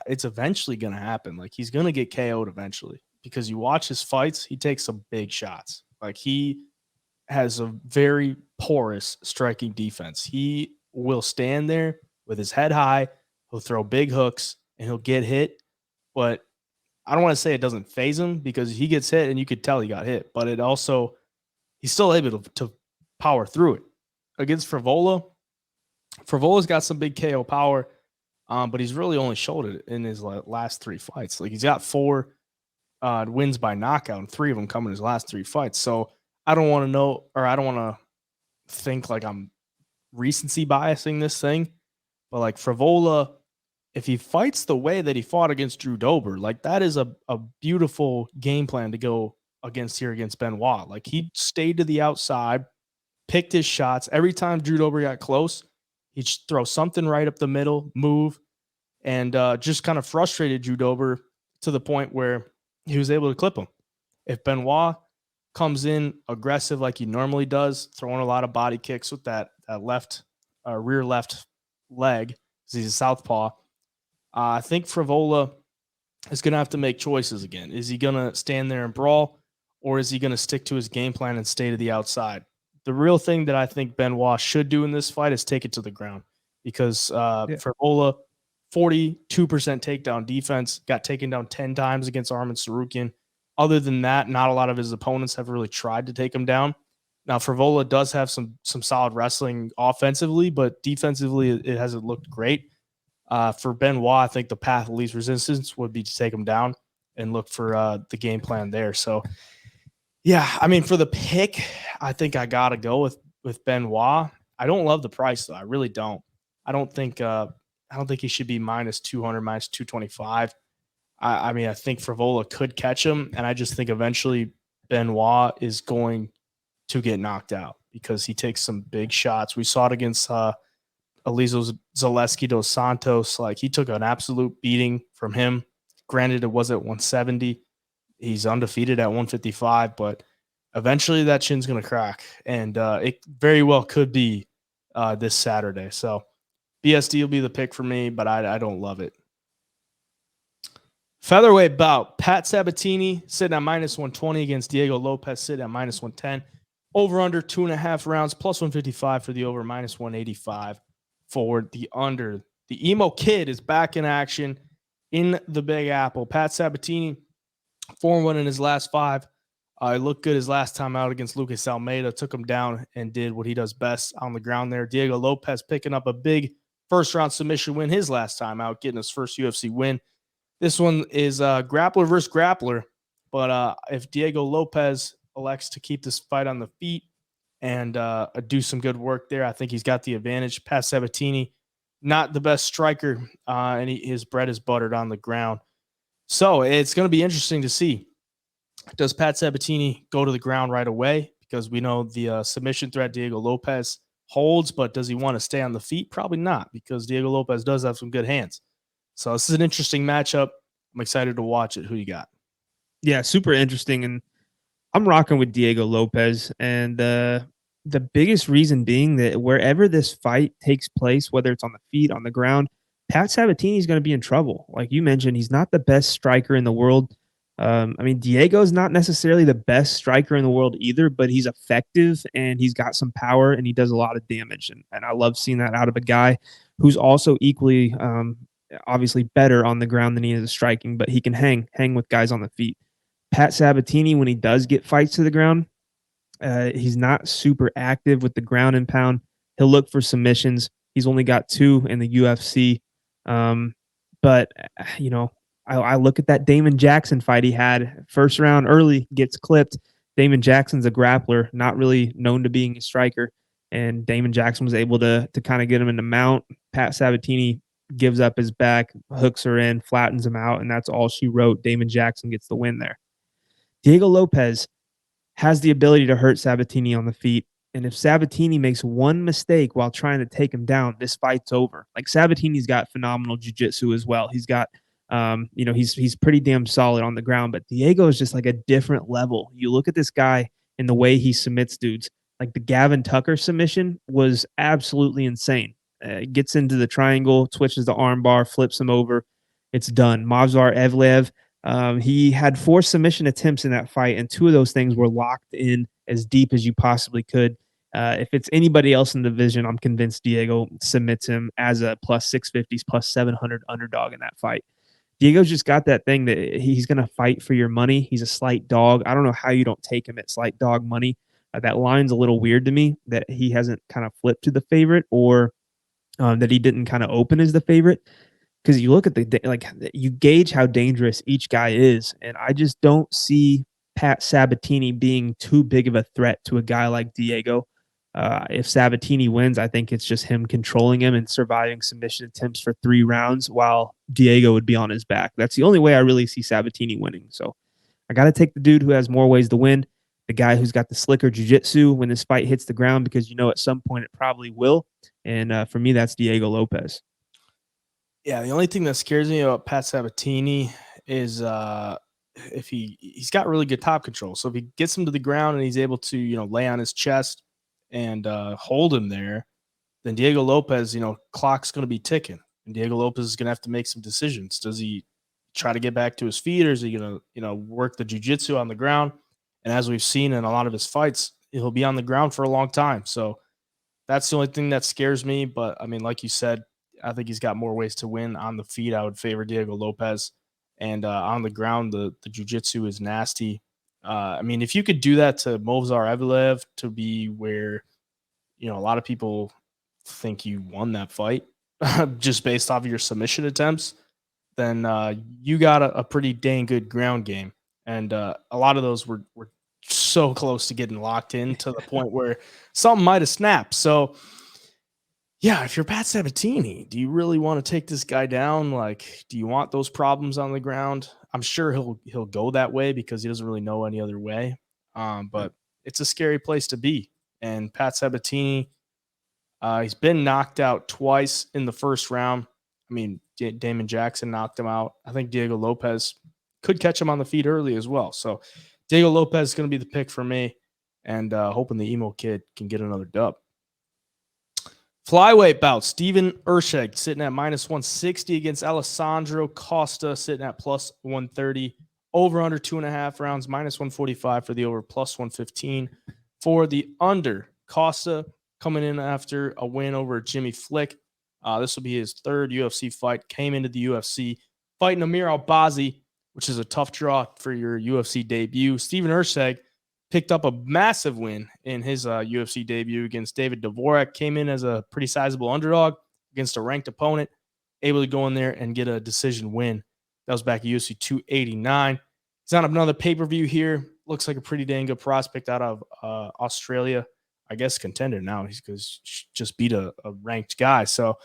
it's eventually going to happen. Like, he's going to get KO'd eventually, because you watch his fights, he takes some big shots. Like, he has a very porous striking defense. He will stand there with his head high. He'll throw big hooks, and he'll get hit. But I don't want to say it doesn't phase him, because he gets hit, and you could tell he got hit. But he's still able to power through it. Against Frevola, Frivola's got some big KO power, but he's really only showed it in his last 3 fights. Like, he's got 4 wins by knockout, and 3 of them come in his last 3 fights. So I don't want to think like I'm recency biasing this thing, but like Frevola, if he fights the way that he fought against Drew Dober, like, that is a beautiful game plan to go against Benoit. Like, he stayed to the outside, picked his shots. Every time Drew Dober got close, he'd throw something right up the middle, move, and just kind of frustrated Drew Dober to the point where he was able to clip him. If Benoit comes in aggressive like he normally does, throwing a lot of body kicks with that left rear left leg, because he's a southpaw, I think Frevola is going to have to make choices again. Is he going to stand there and brawl, or is he going to stick to his game plan and stay to the outside? The real thing that I think Benoit should do in this fight is take it to the ground, because Frevola, 42% takedown defense, got taken down 10 times against Arman Tsarukyan. Other than that, not a lot of his opponents have really tried to take him down. Now, Frevola does have some solid wrestling offensively, but defensively, it hasn't looked great. For Benoit, I think the path of least resistance would be to take him down and look for the game plan there. So, yeah, I mean, for the pick, I think I got to go with Benoit. I don't love the price, though. I really don't. I don't think he should be minus 200, minus 225. I mean, I think Frevola could catch him, and I just think eventually Benoit is going to get knocked out because he takes some big shots. We saw it against Alizo Zaleski dos Santos. Like, he took an absolute beating from him. Granted, it was at 170. He's undefeated at 155, but eventually that chin's going to crack, and it very well could be this Saturday. So BSD will be the pick for me, but I don't love it. Featherweight bout. Pat Sabatini sitting at minus 120 against Diego Lopes sitting at minus 110. Over under 2.5 rounds, plus 155 for the over, minus 185 for the under. The emo kid is back in action in the Big Apple. Pat Sabatini, 4-1 in his last 5. He looked good his last time out against Lucas Almeida, took him down and did what he does best on the ground there. Diego Lopes picking up a big first-round submission win his last time out, getting his first UFC win. This one is grappler versus grappler, but if Diego Lopes elects to keep this fight on the feet and do some good work there, I think he's got the advantage. Pat Sabatini, not the best striker, and his bread is buttered on the ground. So it's going to be interesting to see. Does Pat Sabatini go to the ground right away? Because we know the submission threat Diego Lopes holds, but does he want to stay on the feet? Probably not, because Diego Lopes does have some good hands. So this is an interesting matchup. I'm excited to watch it. Who you got? Yeah, super interesting. And I'm rocking with Diego Lopes. And the biggest reason being that wherever this fight takes place, whether it's on the feet, on the ground, Pat Sabatini is going to be in trouble. Like you mentioned, he's not the best striker in the world. I mean, Diego's not necessarily the best striker in the world either, but he's effective and he's got some power and he does a lot of damage. And I love seeing that out of a guy who's also equally obviously better on the ground than he is striking, but he can hang with guys on the feet. Pat Sabatini, when he does get fights to the ground, he's not super active with the ground and pound. He'll look for submissions. He's only got 2 in the UFC. But, you know, I look at that Damon Jackson fight he had. First round early, gets clipped. Damon Jackson's a grappler, not really known to being a striker. And Damon Jackson was able to kind of get him in the mount. Pat Sabatini gives up his back, hooks her in, flattens him out, and that's all she wrote. Damon Jackson gets the win there. Diego Lopes has the ability to hurt Sabatini on the feet, and if Sabatini makes one mistake while trying to take him down, this fight's over. Like, Sabatini's got phenomenal jiu-jitsu as well. He's got, you know, he's pretty damn solid on the ground, but Diego is just like a different level. You look at this guy and the way he submits dudes. Like, the Gavin Tucker submission was absolutely insane. Gets into the triangle, twitches the arm bar, flips him over. It's done. Movsar Evlev, he had 4 submission attempts in that fight, and 2 of those things were locked in as deep as you possibly could. If it's anybody else in the division, I'm convinced Diego submits him as a plus 650s, plus 700 underdog in that fight. Diego's just got that thing that he's going to fight for your money. He's a slight dog. I don't know how you don't take him at slight dog money. That line's a little weird to me, that he hasn't kind of flipped to the favorite, or that he didn't kind of open as the favorite. Because you look at you gauge how dangerous each guy is. And I just don't see Pat Sabatini being too big of a threat to a guy like Diego. If Sabatini wins, I think it's just him controlling him and surviving submission attempts for 3 rounds while Diego would be on his back. That's the only way I really see Sabatini winning. So I got to take the dude who has more ways to win, the guy who's got the slicker jiu-jitsu when this fight hits the ground, because at some point it probably will. And for me, that's Diego Lopes. Yeah, the only thing that scares me about Pat Sabatini is if he's got really good top control. So if he gets him to the ground and he's able to, lay on his chest and hold him there, then Diego Lopes, clock's going to be ticking. And Diego Lopes is going to have to make some decisions. Does he try to get back to his feet, or is he going to, work the jiu-jitsu on the ground? And as we've seen in a lot of his fights, he'll be on the ground for a long time. So that's the only thing that scares me. But I mean, like you said, I think he's got more ways to win. On the feet, I would favor Diego Lopes. And on the ground, the jiu-jitsu is nasty. I mean, if you could do that to Movsar Evelev, to be where, a lot of people think you won that fight just based off of your submission attempts, then you got a pretty dang good ground game. And a lot of those were so close to getting locked in, to the point where something might have snapped. So, yeah, if you're Pat Sabatini, do you really want to take this guy down? Like, do you want those problems on the ground? I'm sure he'll go that way because he doesn't really know any other way. But it's a scary place to be. And Pat Sabatini, he's been knocked out twice in the first round. I mean, Damon Jackson knocked him out. I think Diego Lopes could catch him on the feet early as well. So Diego Lopes is going to be the pick for me, and hoping the emo kid can get another dub. Flyweight bout, Steven Erceg sitting at -160 against Alessandro Costa, sitting at +130. Over under 2.5 rounds, -145 for the over, +115 for the under. Costa coming in after a win over Jimmy Flick. This will be his third UFC fight. Came into the UFC fighting Amir Albazi, which is a tough draw for your UFC debut. Steven Erceg picked up a massive win in his UFC debut against David Dvorak. Came in as a pretty sizable underdog against a ranked opponent, able to go in there and get a decision win. That was back at UFC 289. He's on another pay-per-view here. Looks like a pretty dang good prospect out of Australia. I guess contender now, because just beat a ranked guy. So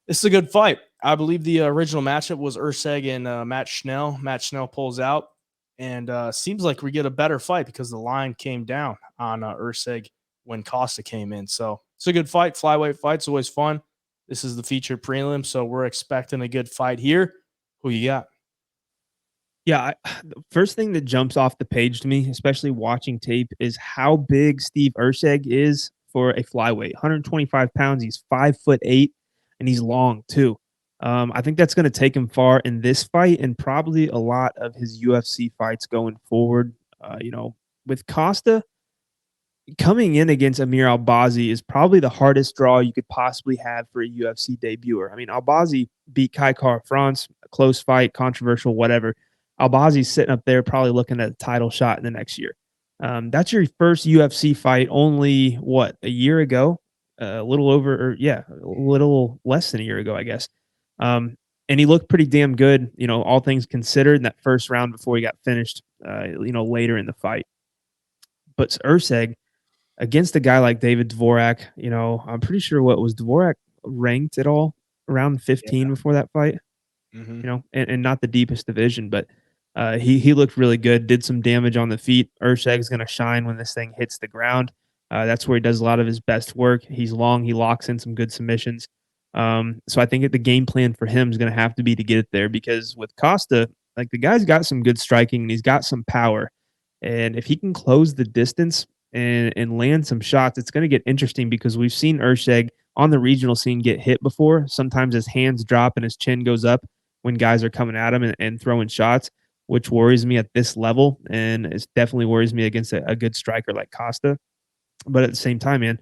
this is a good fight. I believe the original matchup was Erceg and Matt Schnell. Matt Schnell pulls out. And seems like we get a better fight because the line came down on Erceg when Costa came in. So it's a good fight. Flyweight fight's always fun. This is the featured prelim, so we're expecting a good fight here. Who you got? Yeah, the first thing that jumps off the page to me, especially watching tape, is how big Steve Erceg is for a flyweight. 125 pounds. He's 5'8", and he's long too. I think that's going to take him far in this fight, and probably a lot of his UFC fights going forward. With Costa coming in against Amir Albazi is probably the hardest draw you could possibly have for a UFC debuter. I mean, Albazi beat Kai Kara-France, a close fight, controversial, whatever. Albazi's sitting up there probably looking at a title shot in the next year. That's your first UFC fight only, a year ago? A little less than a year ago, I guess. And he looked pretty damn good, all things considered, in that first round before he got finished, later in the fight. But Erceg, against a guy like David Dvorak, I'm pretty sure was Dvorak ranked at all around 15 before that fight? Mm-hmm. And not the deepest division, but he looked really good, did some damage on the feet. Erceg's going to shine when this thing hits the ground. That's where he does a lot of his best work. He's long. He locks in some good submissions. So I think the game plan for him is going to have to be to get it there, because with Costa, like, the guy's got some good striking and he's got some power. And if he can close the distance and land some shots, it's going to get interesting, because we've seen Erceg on the regional scene get hit before. Sometimes his hands drop and his chin goes up when guys are coming at him and throwing shots, which worries me at this level. And it definitely worries me against a good striker like Costa. But at the same time, man,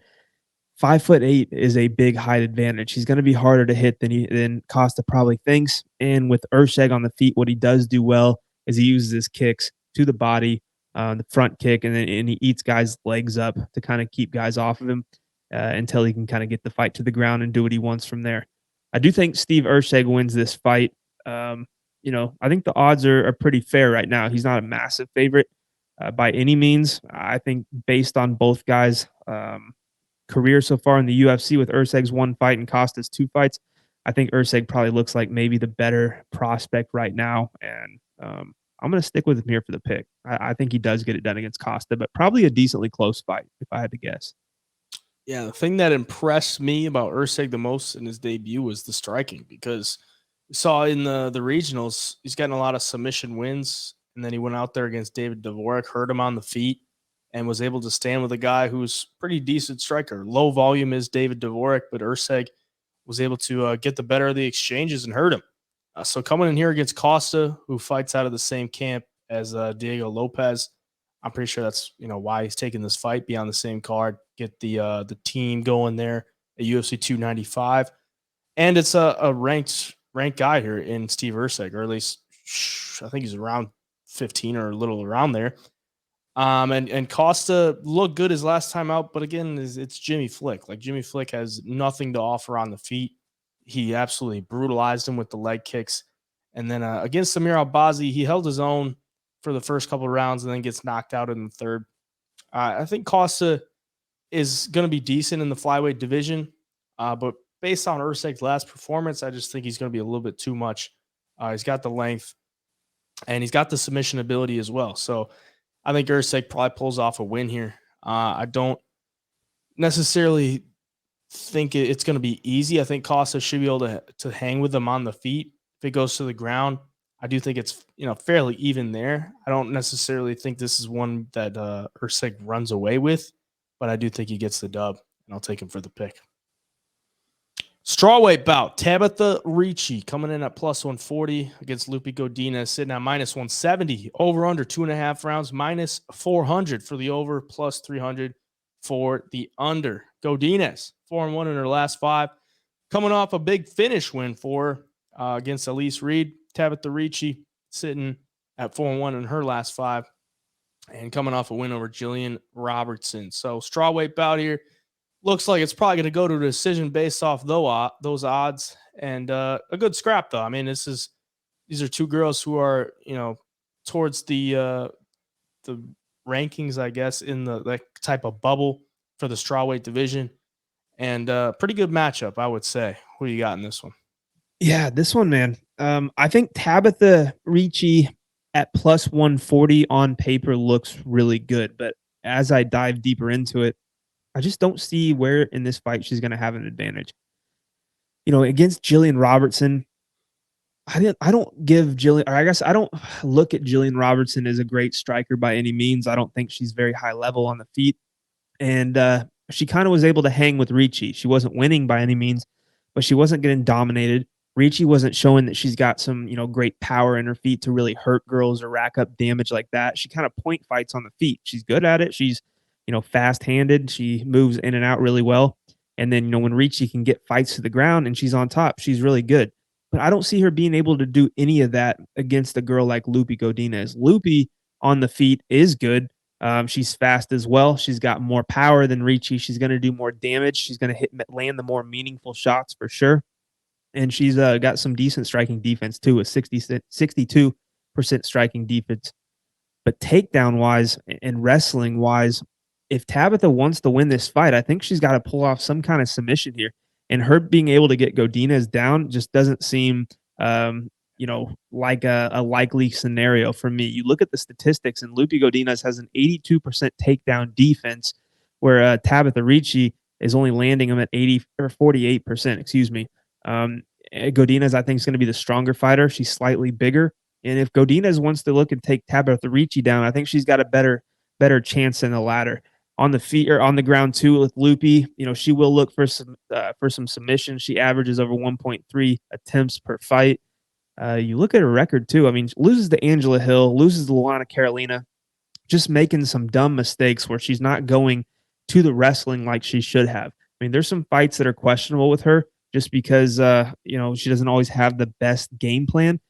5'8" is a big height advantage. He's going to be harder to hit than Costa probably thinks. And with Erceg on the feet, what he does do well is he uses his kicks to the body, the front kick, and he eats guys' legs up to kind of keep guys off of him until he can kind of get the fight to the ground and do what he wants from there. I do think Steve Erceg wins this fight. I think the odds are pretty fair right now. He's not a massive favorite by any means. I think based on both guys' career so far in the UFC, with Erceg's one fight and Costa's two fights, I think Erceg probably looks like maybe the better prospect right now. And I'm going to stick with him here for the pick. I think he does get it done against Costa, but probably a decently close fight if I had to guess. Yeah, the thing that impressed me about Erceg the most in his debut was the striking, because we saw in the regionals, he's gotten a lot of submission wins, and then he went out there against David Dvorak, hurt him on the feet, and was able to stand with a guy who's pretty decent striker. Low volume is David Dvorak, but Erceg was able to get the better of the exchanges and hurt him. So coming in here against Costa, who fights out of the same camp as Diego Lopes, I'm pretty sure that's why he's taking this fight, be on the same card, get the team going there at UFC 295, and it's a ranked guy here in Steve Erceg, or at least I think he's around 15 or a little around there. And Costa looked good his last time out, but again, it's Jimmy Flick. Like, Jimmy Flick has nothing to offer on the feet. He absolutely brutalized him with the leg kicks. And then against Samir Albazi, he held his own for the first couple of rounds and then gets knocked out in the third. I think Costa is going to be decent in the flyweight division, but based on Erceg's last performance, I just think he's going to be a little bit too much. He's got the length, and he's got the submission ability as well. So I think Erceg probably pulls off a win here. I don't necessarily think it's going to be easy. I think Costa should be able to hang with him on the feet. If it goes to the ground, I do think it's fairly even there. I don't necessarily think this is one that Erceg runs away with, but I do think he gets the dub, and I'll take him for the pick. Strawweight bout, Tabitha Ricci coming in at plus 140 against Lupe Godinez, sitting at minus 170. Over under 2.5 rounds, minus 400 for the over, plus 300 for the under. Godinez, 4-1 in her last 5. Coming off a big finish win for her against Elise Reed. Tabitha Ricci sitting at 4-1 in her last 5. And coming off a win over Jillian Robertson. So strawweight bout here. Looks like it's probably going to go to a decision based off those odds, and a good scrap though. I mean, these are two girls who are towards the rankings, I guess, in the type of bubble for the strawweight division, and pretty good matchup, I would say. Who do you got in this one? Yeah, this one, man. I think Tabitha Ricci at plus 140 on paper looks really good, but as I dive deeper into it, I just don't see where in this fight she's going to have an advantage. Against Jillian Robertson, I don't give Jillian, or I guess I don't look at Jillian Robertson as a great striker by any means. I don't think she's very high level on the feet. And she kind of was able to hang with Ricci. She wasn't winning by any means, but she wasn't getting dominated. Ricci wasn't showing that she's got some, great power in her feet to really hurt girls or rack up damage like that. She kind of point fights on the feet. She's good at it. She's fast-handed. She moves in and out really well. And then, when Ricci can get fights to the ground and she's on top, she's really good. But I don't see her being able to do any of that against a girl like Lupe Godinez. Lupe on the feet is good. She's fast as well. She's got more power than Ricci. She's going to do more damage. She's going to land the more meaningful shots for sure. And she's got some decent striking defense too, with 62% striking defense. But takedown-wise and wrestling-wise, if Tabitha wants to win this fight, I think she's got to pull off some kind of submission here. And her being able to get Godinez down just doesn't seem, like a likely scenario for me. You look at the statistics, and Lupe Godinez has an 82% takedown defense, where Tabitha Ricci is only landing them at 48%. Excuse me. Godinez, I think, is going to be the stronger fighter. She's slightly bigger. And if Godinez wants to look and take Tabitha Ricci down, I think she's got a better chance than the latter. On the feet or on the ground too with Lupe, she will look for some submission. She averages over 1.3 attempts per fight. You look at her record too. I mean, loses to Angela Hill, loses to Luana Carolina, just making some dumb mistakes where she's not going to the wrestling like she should have. I mean, there's some fights that are questionable with her just because she doesn't always have the best game plan.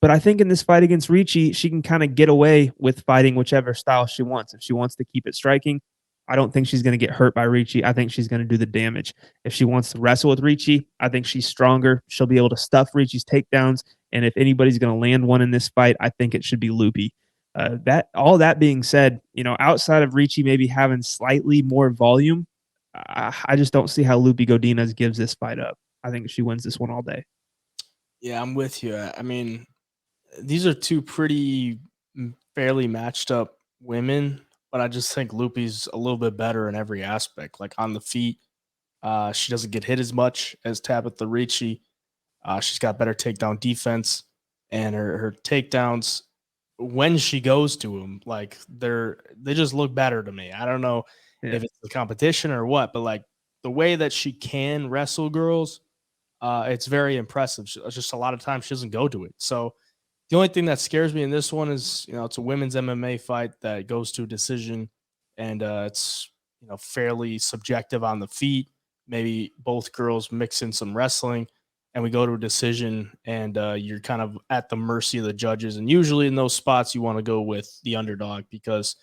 But I think in this fight against Ricci, she can kind of get away with fighting whichever style she wants. If she wants to keep it striking, I don't think she's going to get hurt by Ricci. I think she's going to do the damage. If she wants to wrestle with Ricci, I think she's stronger. She'll be able to stuff Ricci's takedowns. And if anybody's going to land one in this fight, I think it should be Lupe. That being said, outside of Ricci maybe having slightly more volume, I just don't see how Lupe Godinez gives this fight up. I think she wins this one all day. Yeah, I'm with you. I mean, these are two pretty fairly matched up women, but I just think Loopy's a little bit better in every aspect. Like on the feet, she doesn't get hit as much as Tabitha Ricci. She's got better takedown defense, and her takedowns when she goes to them, like they just look better to me. I don't know Yeah. if it's the competition or what, but like the way that she can wrestle girls, it's very impressive. Just a lot of times she doesn't go to it. So the only thing that scares me in this one is, it's a women's MMA fight that goes to a decision, and it's fairly subjective on the feet. Maybe both girls mix in some wrestling, and we go to a decision, and you're kind of at the mercy of the judges. And usually in those spots, you want to go with the underdog because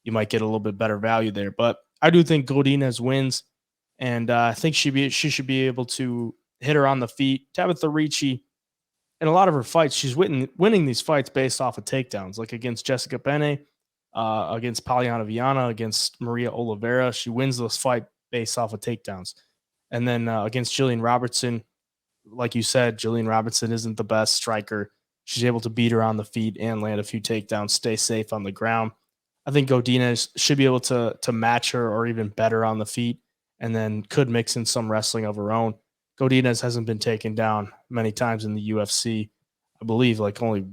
you might get a little bit better value there. But I do think Godinez wins, and I think she should be able to hit her on the feet. Tabitha Ricci, in a lot of her fights, she's winning these fights based off of takedowns, like against Jessica Penne, against Poliana Viana, against Maria Oliveira. She wins this fight based off of takedowns. And then against Jillian Robertson, like you said, Jillian Robertson isn't the best striker. She's able to beat her on the feet and land a few takedowns, stay safe on the ground. I think Godinez should be able to match her or even better on the feet, and then could mix in some wrestling of her own. Godinez hasn't been taken down many times in the UFC. I believe like only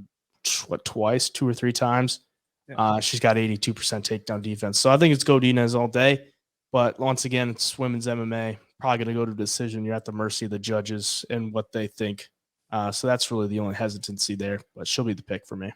twice, 2 or 3 times. Yeah. She's got 82% takedown defense. So I think it's Godinez all day. But once again, it's women's MMA. Probably going to go to decision. You're at the mercy of the judges and what they think. So that's really the only hesitancy there. But she'll be the pick for me.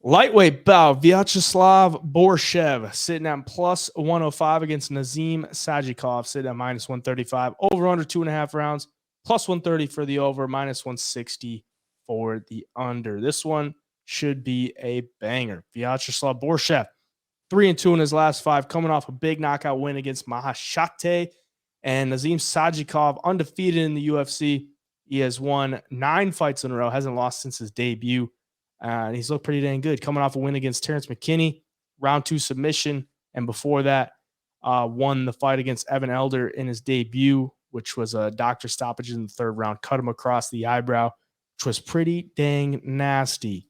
Lightweight bout, Vyacheslav Borschev sitting at plus 105 against Nazim Sadykhov, sitting at minus 135. Over under 2.5 rounds, plus 130 for the over, minus 160 for the under. This one should be a banger. Vyacheslav Borschev, 3-2 in his last 5, coming off a big knockout win against Mahashate. And Nazim Sadykhov, undefeated in the UFC. He has won 9 fights in a row, hasn't lost since his debut. And he's looked pretty dang good, coming off a win against Terrence McKinney, round 2 submission. And before that, won the fight against Evan Elder in his debut, which was a doctor stoppage in the 3rd round, cut him across the eyebrow, which was pretty dang nasty.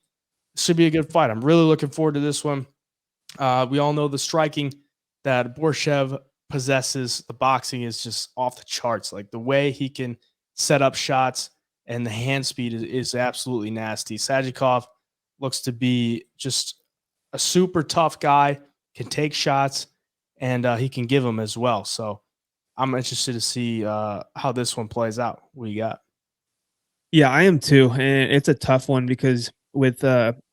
Should be a good fight. I'm really looking forward to this one. We all know the striking that Borschev possesses. The boxing is just off the charts. Like the way he can set up shots and the hand speed is absolutely nasty. Sadykhov looks to be just a super tough guy, can take shots, and he can give them as well. So I'm interested to see how this one plays out. What you got? Yeah, I am too. And it's a tough one because with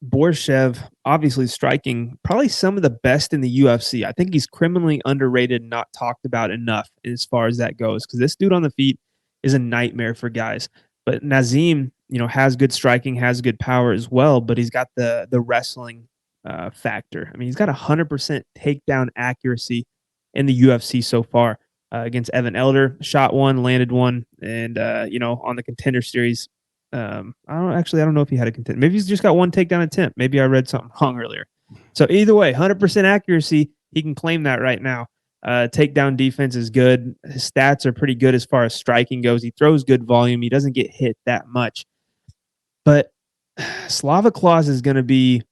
Borschev obviously striking probably some of the best in the UFC. I think he's criminally underrated, not talked about enough as far as that goes, because this dude on the feet is a nightmare for guys. But Nazim, has good striking, has good power as well, but he's got the wrestling factor. I mean, he's got 100% takedown accuracy in the UFC so far. Against Evan Elder, shot one, landed one, and on the Contender Series, I don't know if he had a contender. Maybe he's just got one takedown attempt. Maybe I read something wrong earlier. So either way, 100% accuracy, he can claim that right now. Takedown defense is good. His stats are pretty good as far as striking goes. He throws good volume. He doesn't get hit that much. But Slava Claus is going to be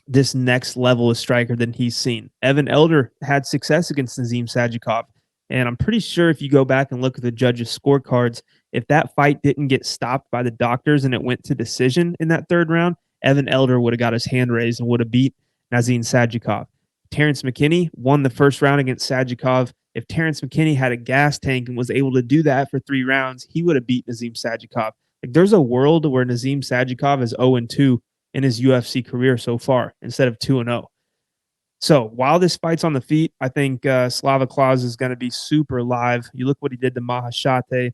this next level of striker than he's seen. Evan Elder had success against Nazim Sadykhov. And I'm pretty sure if you go back and look at the judges' scorecards, if that fight didn't get stopped by the doctors and it went to decision in that 3rd round, Evan Elder would have got his hand raised and would have beat Nazim Sadykhov. Terrence McKinney won the 1st round against Sadykhov. If Terrence McKinney had a gas tank and was able to do that for 3 rounds, he would have beat Nazim Sadykhov. Like, there's a world where Nazim Sadykhov is 0-2 in his UFC career so far instead of 2-0. So while this fight's on the feet, I think Slava Claus is going to be super live. You look what he did to Mahashate.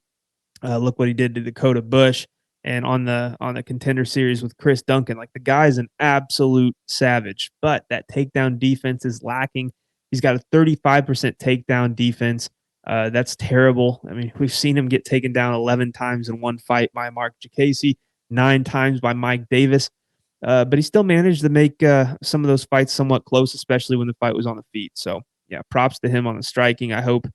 Look what he did to Dakota Bush. And on the Contender Series with Chris Duncan, like, the guy's an absolute savage. But that takedown defense is lacking. He's got a 35% takedown defense. That's terrible. I mean, we've seen him get taken down 11 times in one fight by Mark Jacasey, 9 times by Mike Davis. But he still managed to make some of those fights somewhat close, especially when the fight was on the feet. So, yeah, props to him on the striking. I hope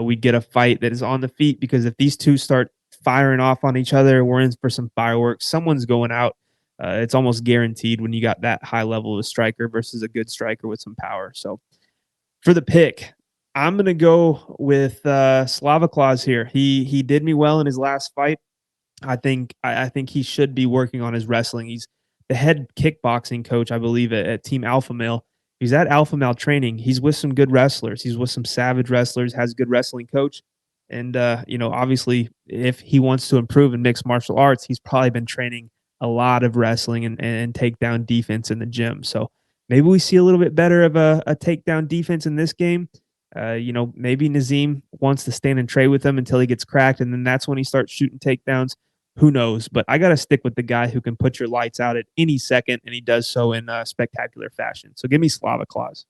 we get a fight that is on the feet, because if these two start firing off on each other, we're in for some fireworks. Someone's going out. It's almost guaranteed when you got that high level of a striker versus a good striker with some power. So for the pick, I'm gonna go with Slava Claus here. He did me well in his last fight. I think he should be working on his wrestling. He's the head kickboxing coach, I believe, at Team Alpha Male. He's at Alpha Male training. He's with some good wrestlers. He's with some savage wrestlers. Has a good wrestling coach. And obviously, if he wants to improve in mixed martial arts, he's probably been training a lot of wrestling and takedown defense in the gym. So maybe we see a little bit better of a takedown defense in this game. Maybe Nazim wants to stand and trade with him until he gets cracked, and then that's when he starts shooting takedowns. Who knows? But I got to stick with the guy who can put your lights out at any second, and he does so in spectacular fashion. So give me Slava Claus.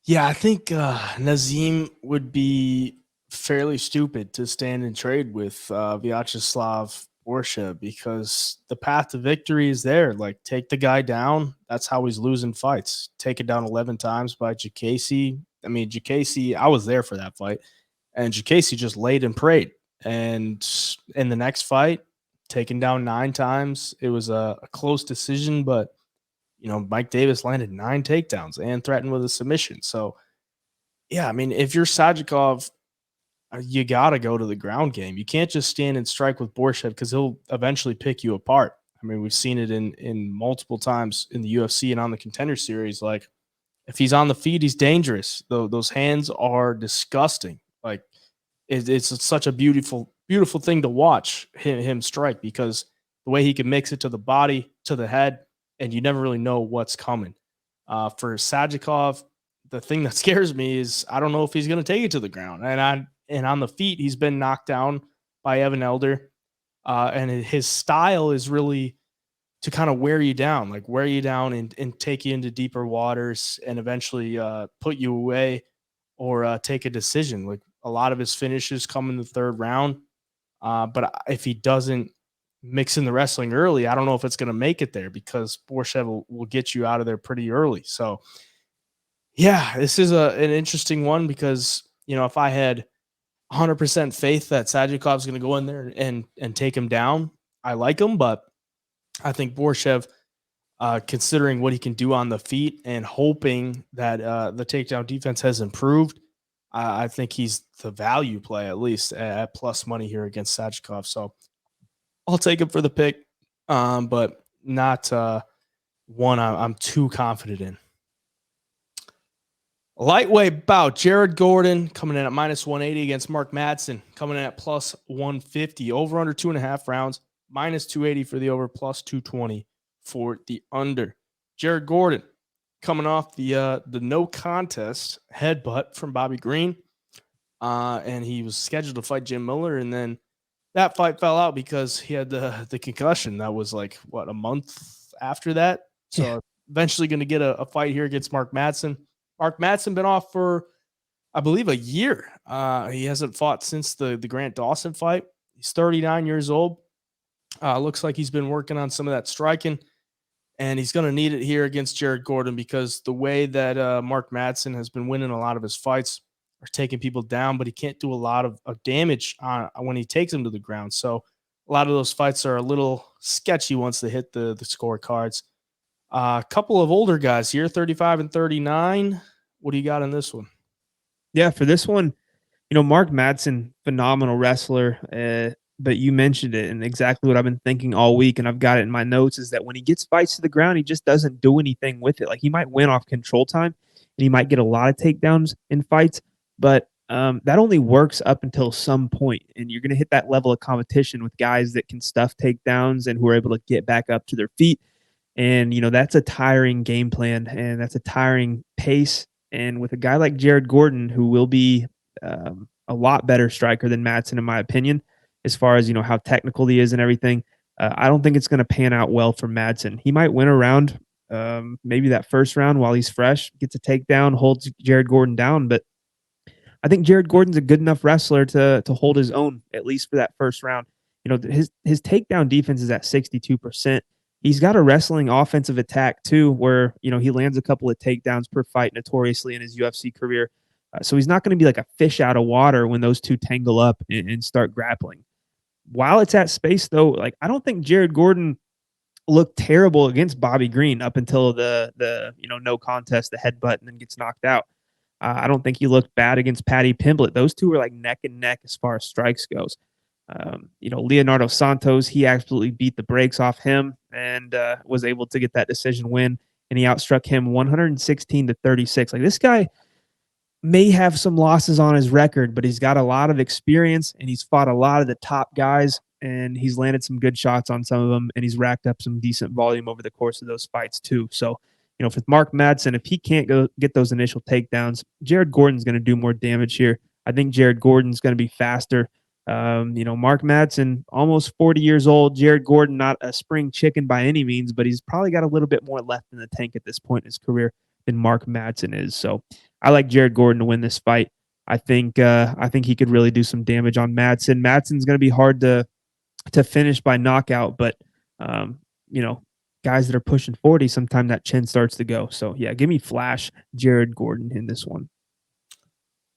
Yeah, I think Nazim would be fairly stupid to stand and trade with Vyacheslav Borschev because the path to victory is there. Like, take the guy down. That's how he's losing fights. Take it down 11 times by Jacasey. I mean, Jacasey, I was there for that fight, and Jacasey just laid and prayed. And in the next fight, taken down 9 times. It was a close decision, but Mike Davis landed 9 takedowns and threatened with a submission. So, yeah, I mean, if you're Sadykhov, you got to go to the ground game. You can't just stand and strike with Borschev because he'll eventually pick you apart. I mean, we've seen it in multiple times in the UFC and on the Contender Series. Like, if he's on the feet, he's dangerous. Those hands are disgusting. Like, it's such a beautiful thing to watch him strike because the way he can mix it to the body, to the head, and you never really know what's coming. For Sadykhov, the thing that scares me is I don't know if he's going to take it to the ground. And on the feet, he's been knocked down by Evan Elder. And his style is really to kind of wear you down and take you into deeper waters and eventually put you away or take a decision. Like, a lot of his finishes come in the 3rd round. But if he doesn't mix in the wrestling early, I don't know if it's going to make it there because Borschev will get you out of there pretty early. So, yeah, this is an interesting one because, if I had 100% faith that Sadykhov is going to go in there and take him down, I like him. But I think Borschev, considering what he can do on the feet and hoping that the takedown defense has improved, I think he's the value play, at least at plus money here against Sadykhov. So I'll take him for the pick, but not one I'm too confident in. Lightweight bout, Jared Gordon coming in at -180 against Mark Madsen, coming in at plus 150. Over under 2.5 rounds, -280 for the over, plus 220 for the under. Jared Gordon coming off the no contest headbutt from Bobby Green, and he was scheduled to fight Jim Miller, and then that fight fell out because he had the concussion. That was like a month after that. So eventually going to get a fight here against Mark Madsen. Mark Madsen been off for, I believe, a year. He hasn't fought since the Grant Dawson fight. He's 39 years old. Looks like he's been working on some of that striking, and he's going to need it here against Jared Gordon because the way that Mark Madsen has been winning a lot of his fights are taking people down, but he can't do a lot of damage when he takes them to the ground. So a lot of those fights are a little sketchy once they hit the scorecards. A couple of older guys here, 35 and 39. What do you got in this one? Yeah, for this one, Mark Madsen, phenomenal wrestler. But you mentioned it, and exactly what I've been thinking all week, and I've got it in my notes, is that when he gets fights to the ground, he just doesn't do anything with it. Like, he might win off control time, and he might get a lot of takedowns in fights, but that only works up until some point, and you're going to hit that level of competition with guys that can stuff takedowns and who are able to get back up to their feet. And, that's a tiring game plan, and that's a tiring pace. And with a guy like Jared Gordon, who will be a lot better striker than Madsen, in my opinion, as far as, how technical he is and everything, I don't think it's going to pan out well for Madsen. He might win a round, maybe that first round while he's fresh, gets a takedown, holds Jared Gordon down. But I think Jared Gordon's a good enough wrestler to hold his own, at least for that first round. His takedown defense is at 62%. He's got a wrestling offensive attack too, where, he lands a couple of takedowns per fight notoriously in his UFC career. So he's not going to be like a fish out of water when those two tangle up and start grappling. While it's at space, though, like, I don't think Jared Gordon looked terrible against Bobby Green up until the no contest, the headbutt, and then gets knocked out. I don't think he looked bad against Paddy Pimblett. Those two were like neck and neck as far as strikes goes. Leonardo Santos, he absolutely beat the brakes off him and was able to get that decision win. And he outstruck him 116-36. Like, this guy may have some losses on his record, but he's got a lot of experience and he's fought a lot of the top guys and he's landed some good shots on some of them and he's racked up some decent volume over the course of those fights too. So, for Mark Madsen, if he can't go get those initial takedowns, Jared Gordon's going to do more damage here. I think Jared Gordon's going to be faster. Mark Madsen, almost 40 years old. Jared Gordon, not a spring chicken by any means, but he's probably got a little bit more left in the tank at this point in his career than Mark Madsen is. So I like Jared Gordon to win this fight. I think he could really do some damage on Madsen. Madsen's going to be hard to finish by knockout, but guys that are pushing 40, sometimes that chin starts to go. So yeah, give me Flash Jared Gordon in this one.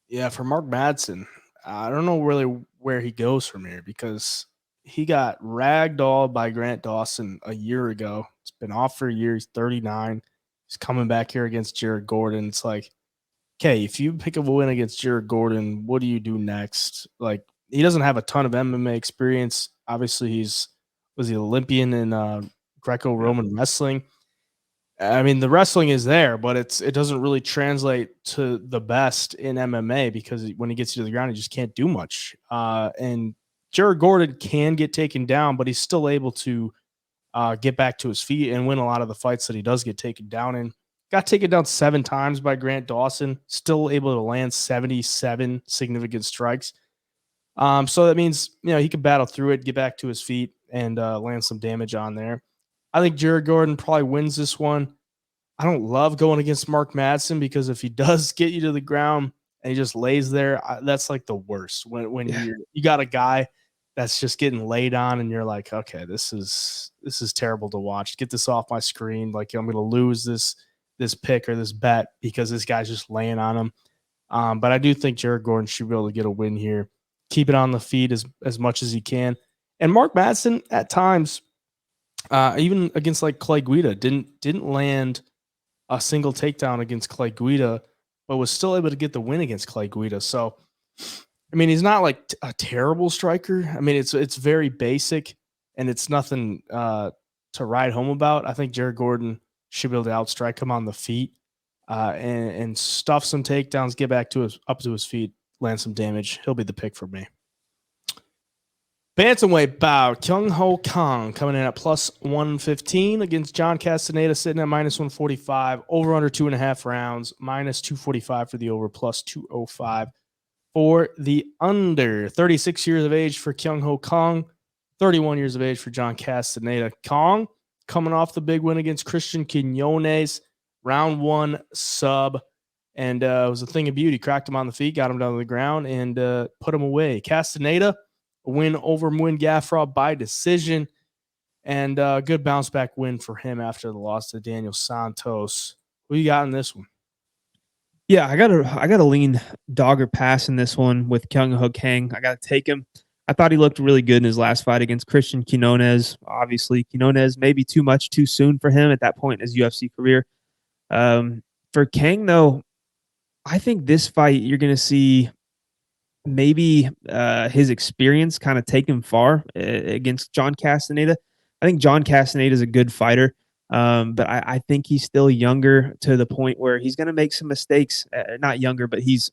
Yeah, for Mark Madsen, I don't know really where he goes from here because he got ragdolled by Grant Dawson a year ago. It's been off for a year. He's 39. He's coming back here against Jared Gordon. It's like, okay, if you pick up a win against Jared Gordon, what do you do next? Like, he doesn't have a ton of MMA experience. Obviously, was the Olympian in Greco-Roman wrestling. I mean, the wrestling is there, but it doesn't really translate to the best in MMA because when he gets you to the ground, he just can't do much. And Jared Gordon can get taken down, but he's still able to get back to his feet and win a lot of the fights that he does get taken down in. Got taken down 7 times by Grant Dawson, still able to land 77 significant strikes. So that means, he could battle through it, get back to his feet, and land some damage on there. I think Jared Gordon probably wins this one. I don't love going against Mark Madsen because if he does get you to the ground and he just lays there, that's like the worst. When you got a guy that's just getting laid on and you're like, okay, this is terrible to watch. Get this off my screen. Like, I'm going to lose this pick or this bet because this guy's just laying on him. But I do think Jared Gordon should be able to get a win here. Keep it on the feet as much as he can. And Mark Madsen at times, even against like Clay Guida, didn't land a single takedown against Clay Guida, but was still able to get the win against Clay Guida. So, I mean, he's not like a terrible striker. I mean, it's very basic and it's nothing to write home about. I think Jared Gordon should be able to outstrike him on the feet and stuff some takedowns, get back up to his feet, land some damage. He'll be the pick for me. Bantamweight bout, Kyung-Ho Kang coming in at plus 115 against John Castenada, sitting at minus 145, over under 2.5 rounds, minus 245 for the over, plus 205 for the under. 36 years of age for Kyung-Ho Kang, 31 years of age for John Castenada. Kang coming off the big win against Christian Quinones, round 1 sub, and it was a thing of beauty. Cracked him on the feet, got him down to the ground, and put him away. Castenada, a win over Muin Gafraw by decision, and a good bounce back win for him after the loss to Daniel Santos. Who you got in this one? Yeah, I gotta lean dog or pass in this one with Kyung-Ho Kang. I gotta take him. I thought he looked really good in his last fight against Christian Quinones. Obviously, Quinones maybe too much too soon for him at that point in his UFC career. For Kang, though, I think this fight you're gonna see maybe his experience kind of take him far against John Castenada. I think John Castenada is a good fighter, but I think he's still younger to the point where he's going to make some mistakes. Not younger, but he's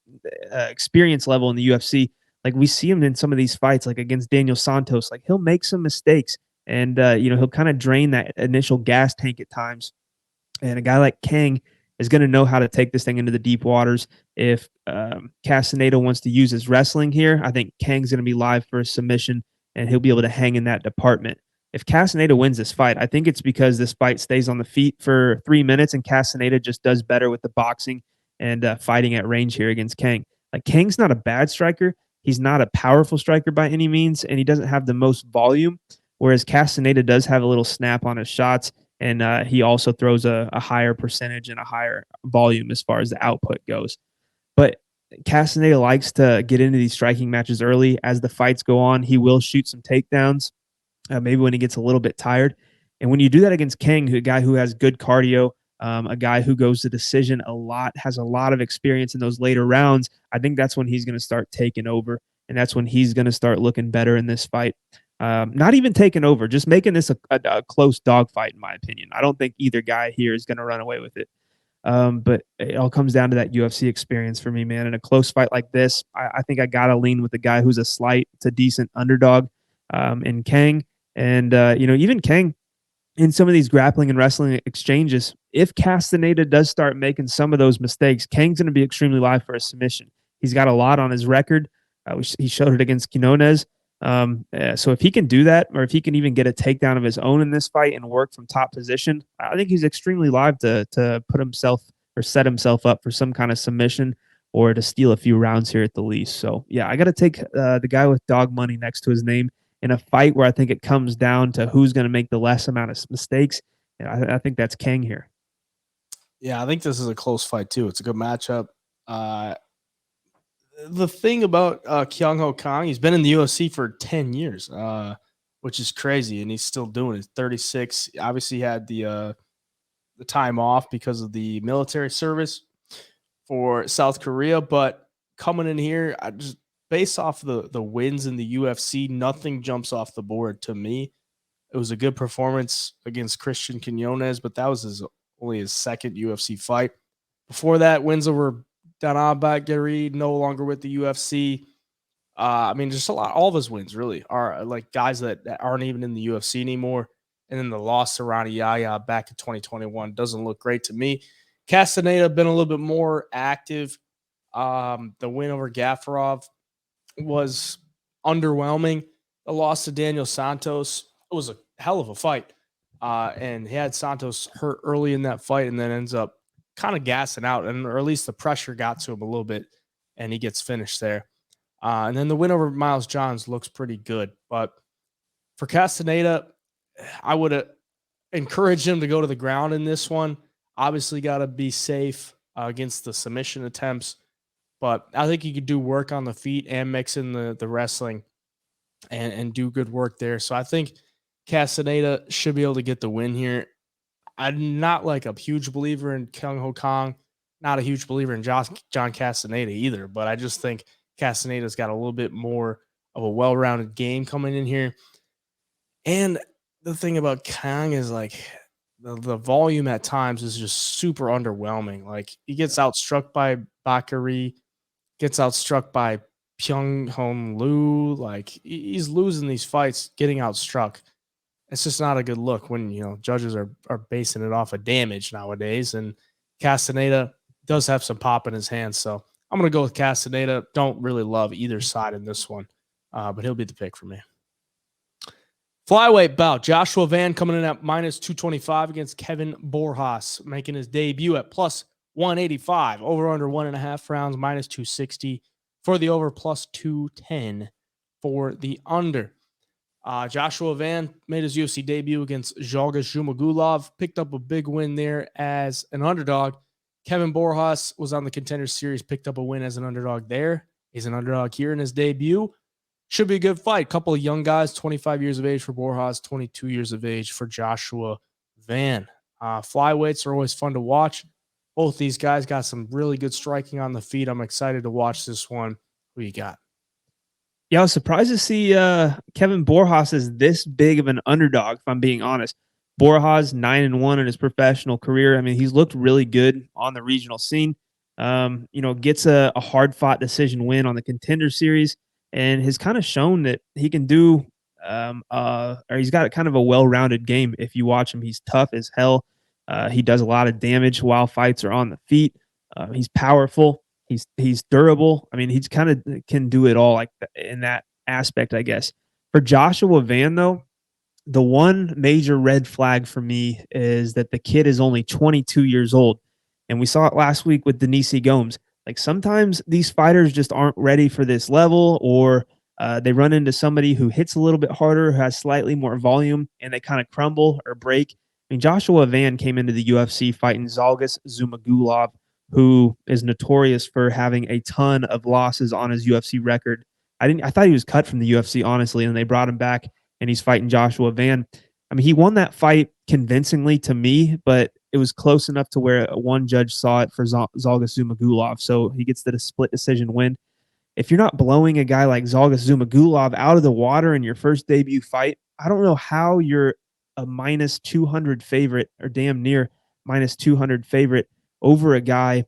experience level in the UFC. Like, we see him in some of these fights, like against Daniel Santos. Like, he'll make some mistakes, and he'll kind of drain that initial gas tank at times. And a guy like Kang is going to know how to take this thing into the deep waters. If Castenada wants to use his wrestling here, I think Kang's going to be live for a submission, and he'll be able to hang in that department. If Castenada wins this fight, I think it's because this fight stays on the feet for 3 minutes, and Castenada just does better with the boxing and fighting at range here against Kang. Like, Kang's not a bad striker. He's not a powerful striker by any means, and he doesn't have the most volume, whereas Castenada does have a little snap on his shots, and he also throws a higher percentage and a higher volume as far as the output goes. But Castenada likes to get into these striking matches early. As the fights go on, he will shoot some takedowns, maybe when he gets a little bit tired. And when you do that against Kang, a guy who has good cardio, a guy who goes to decision a lot, has a lot of experience in those later rounds, I think that's when he's going to start taking over. And that's when he's going to start looking better in this fight. Not even taking over, just making this a close dogfight, in my opinion. I don't think either guy here is going to run away with it. But it all comes down to that UFC experience for me, man. In a close fight like this, I think I got to lean with the guy who's it's a decent underdog in Kang. And, even Kang, in some of these grappling and wrestling exchanges, if Castaneda does start making some of those mistakes, Kang's going to be extremely live for a submission. He's got a lot on his record. He showed it against Godinez. So if he can do that, or if he can even get a takedown of his own in this fight and work from top position, I think he's extremely live to put himself or set himself up for some kind of submission or to steal a few rounds here at the least. So yeah, I got to take the guy with dog money next to his name in a fight where I think it comes down to who's going to make the less amount of mistakes. And I think that's Kang here. Yeah, I think this is a close fight too. It's a good matchup. The thing about Kyung Ho Kang, he's been in the UFC for 10 years, which is crazy, and he's still doing it. 36. Obviously, he had the time off because of the military service for South Korea, but coming in here, I just based off the wins in the UFC, nothing jumps off the board to me. It was a good performance against Christian Quinones, but that was only his second UFC fight. Before that, wins over Danabagari, no longer with the UFC. Just a lot. All of his wins really are like guys that aren't even in the UFC anymore. And then the loss to Ronnie Yaya back in 2021 doesn't look great to me. Castaneda been a little bit more active. The win over Gafarov was underwhelming. The loss to Daniel Santos, it was a hell of a fight. And he had Santos hurt early in that fight and then ends up kind of gassing out, or at least the pressure got to him a little bit, and he gets finished there. And then the win over Miles Johns looks pretty good. But for Castaneda, I would encourage him to go to the ground in this one. Obviously, got to be safe against the submission attempts. But I think he could do work on the feet and mix in the wrestling and do good work there. So I think Castaneda should be able to get the win here. I'm not like a huge believer in Kyung Ho Kang, not a huge believer in John Castaneda either, but I just think Castaneda's got a little bit more of a well-rounded game coming in here. And the thing about Kang is like the volume at times is just super underwhelming. Like he gets outstruck by Bakary, gets outstruck by Pyong Hon Lu. Like he's losing these fights, getting outstruck. It's just not a good look when, judges are basing it off of damage nowadays. And Castaneda does have some pop in his hands. So I'm going to go with Castaneda. Don't really love either side in this one, but he'll be the pick for me. Flyweight bout. Joshua Van coming in at minus 225 against Kevin Borjas, making his debut at plus 185. Over under 1.5 rounds, minus 260 for the over, plus 210 for the under. Joshua Van made his UFC debut against Zhalgas Zhumagulov, picked up a big win there as an underdog. Kevin Borjas was on the Contender Series, picked up a win as an underdog there. He's an underdog here in his debut. Should be a good fight. Couple of young guys, 25 years of age for Borjas, 22 years of age for Joshua Van. Flyweights are always fun to watch. Both these guys got some really good striking on the feet. I'm excited to watch this one. Who you got? Yeah, I was surprised to see Kevin Borjas as this big of an underdog, if I'm being honest. Borjas 9-1 in his professional career. I mean, he's looked really good on the regional scene. Gets a hard-fought decision win on the Contender Series and has kind of shown that he can do or he's got kind of a well-rounded game. If you watch him, he's tough as hell. He does a lot of damage while fights are on the feet. He's powerful. He's durable. I mean, he's kind of can do it all like in that aspect, I guess. For Joshua Van, though, the one major red flag for me is that the kid is only 22 years old. And we saw it last week with Denise Gomes. Like sometimes these fighters just aren't ready for this level, or they run into somebody who hits a little bit harder, who has slightly more volume, and they kind of crumble or break. I mean, Joshua Van came into the UFC fighting Zhalgas Zhumagulov, who is notorious for having a ton of losses on his UFC record. I thought he was cut from the UFC, honestly, and they brought him back, and he's fighting Joshua Van. I mean, he won that fight convincingly to me, but it was close enough to where one judge saw it for Zhalgas Zhumagulov, so he gets the split decision win. If you're not blowing a guy like Zhalgas Zhumagulov out of the water in your first debut fight, I don't know how you're a minus 200 favorite, or damn near minus 200 favorite, over a guy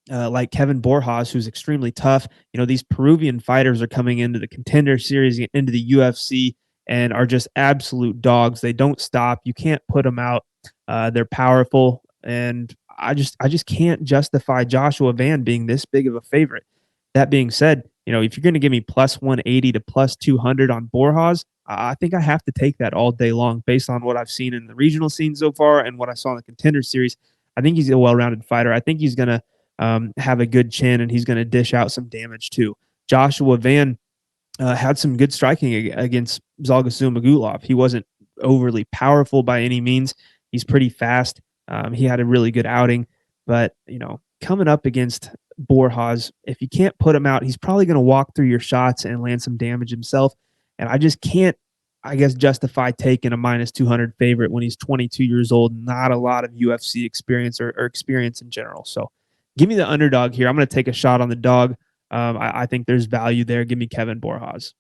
like Kevin Borjas, who's extremely tough. You know, these Peruvian fighters are coming into the Contender Series, into the UFC, and are just absolute dogs. They don't stop. You can't put them out. They're powerful, and I just can't justify Joshua Van being this big of a favorite. That being said, you know, if you're going to give me plus 180 to plus 200 on Borjas, I think I have to take that all day long based on what I've seen in the regional scene so far and what I saw in the Contender Series. I think he's a well-rounded fighter. I think he's going to have a good chin, and he's going to dish out some damage too. Joshua Van had some good striking against Zhalgas Zhumagulov. He wasn't overly powerful by any means. He's pretty fast. He had a really good outing, but you know, coming up against Borjas, if you can't put him out, he's probably going to walk through your shots and land some damage himself. And I just can't, I guess, justify taking a minus 200 favorite when he's 22 years old, not a lot of UFC experience or experience in general. So give me the underdog here. I'm going to take a shot on the dog. I think there's value there. Give me Kevin Borjas.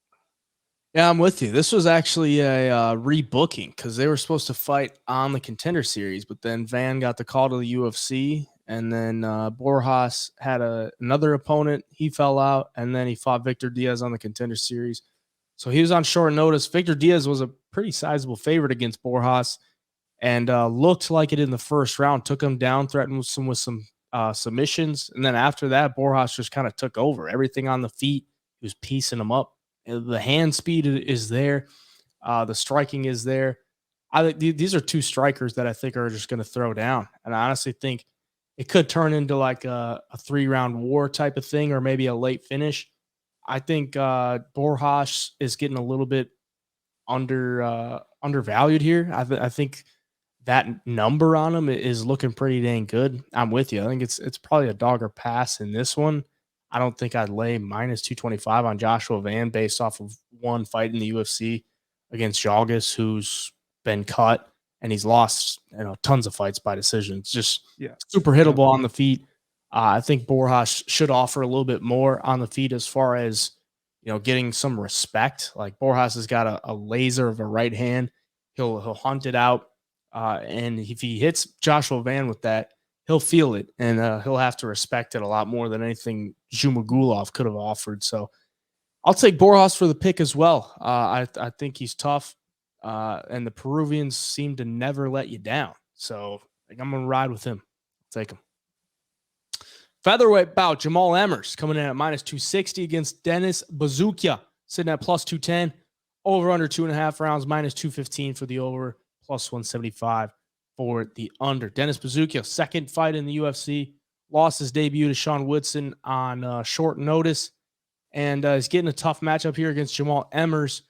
Yeah, I'm with you. This was actually a rebooking because they were supposed to fight on the Contender Series, but then Van got the call to the UFC, and then Borjas had another opponent. He fell out, and then he fought Victor Diaz on the Contender Series. So he was on short notice. Victor Diaz was a pretty sizable favorite against Borjas, and looked like it in the first round. Took him down, threatened with some submissions, and then after that, Borjas just kind of took over. Everything on the feet, he was piecing them up. The hand speed is there. The striking is there. I think these are two strikers that I think are just going to throw down. And I honestly think it could turn into like a 3-round war type of thing, or maybe a late finish. I think Borjas is getting a little bit undervalued here. I think that number on him is looking pretty dang good. I'm with you. I think it's probably a dog or pass in this one. I don't think I'd lay minus 225 on Joshua Van based off of one fight in the UFC against Zhalgas, who's been cut, and he's lost tons of fights by decision. It's just super hittable on the feet. I think Borjas should offer a little bit more on the feet as far as getting some respect. Like Borjas has got a laser of a right hand. He'll hunt it out, and if he hits Joshua Van with that, he'll feel it, and he'll have to respect it a lot more than anything Zhumagulov could have offered. So I'll take Borjas for the pick as well. I think he's tough, and the Peruvians seem to never let you down. So I'm going to ride with him. I'll take him. Featherweight bout, Jamal Emmers coming in at minus 260 against Denis Buzukja, sitting at plus 210. Over under 2.5 rounds, minus 215 for the over, plus 175 for the under. Denis Buzukja, second fight in the UFC, lost his debut to Sean Woodson on short notice, and is getting a tough matchup here against Jamal Emmers,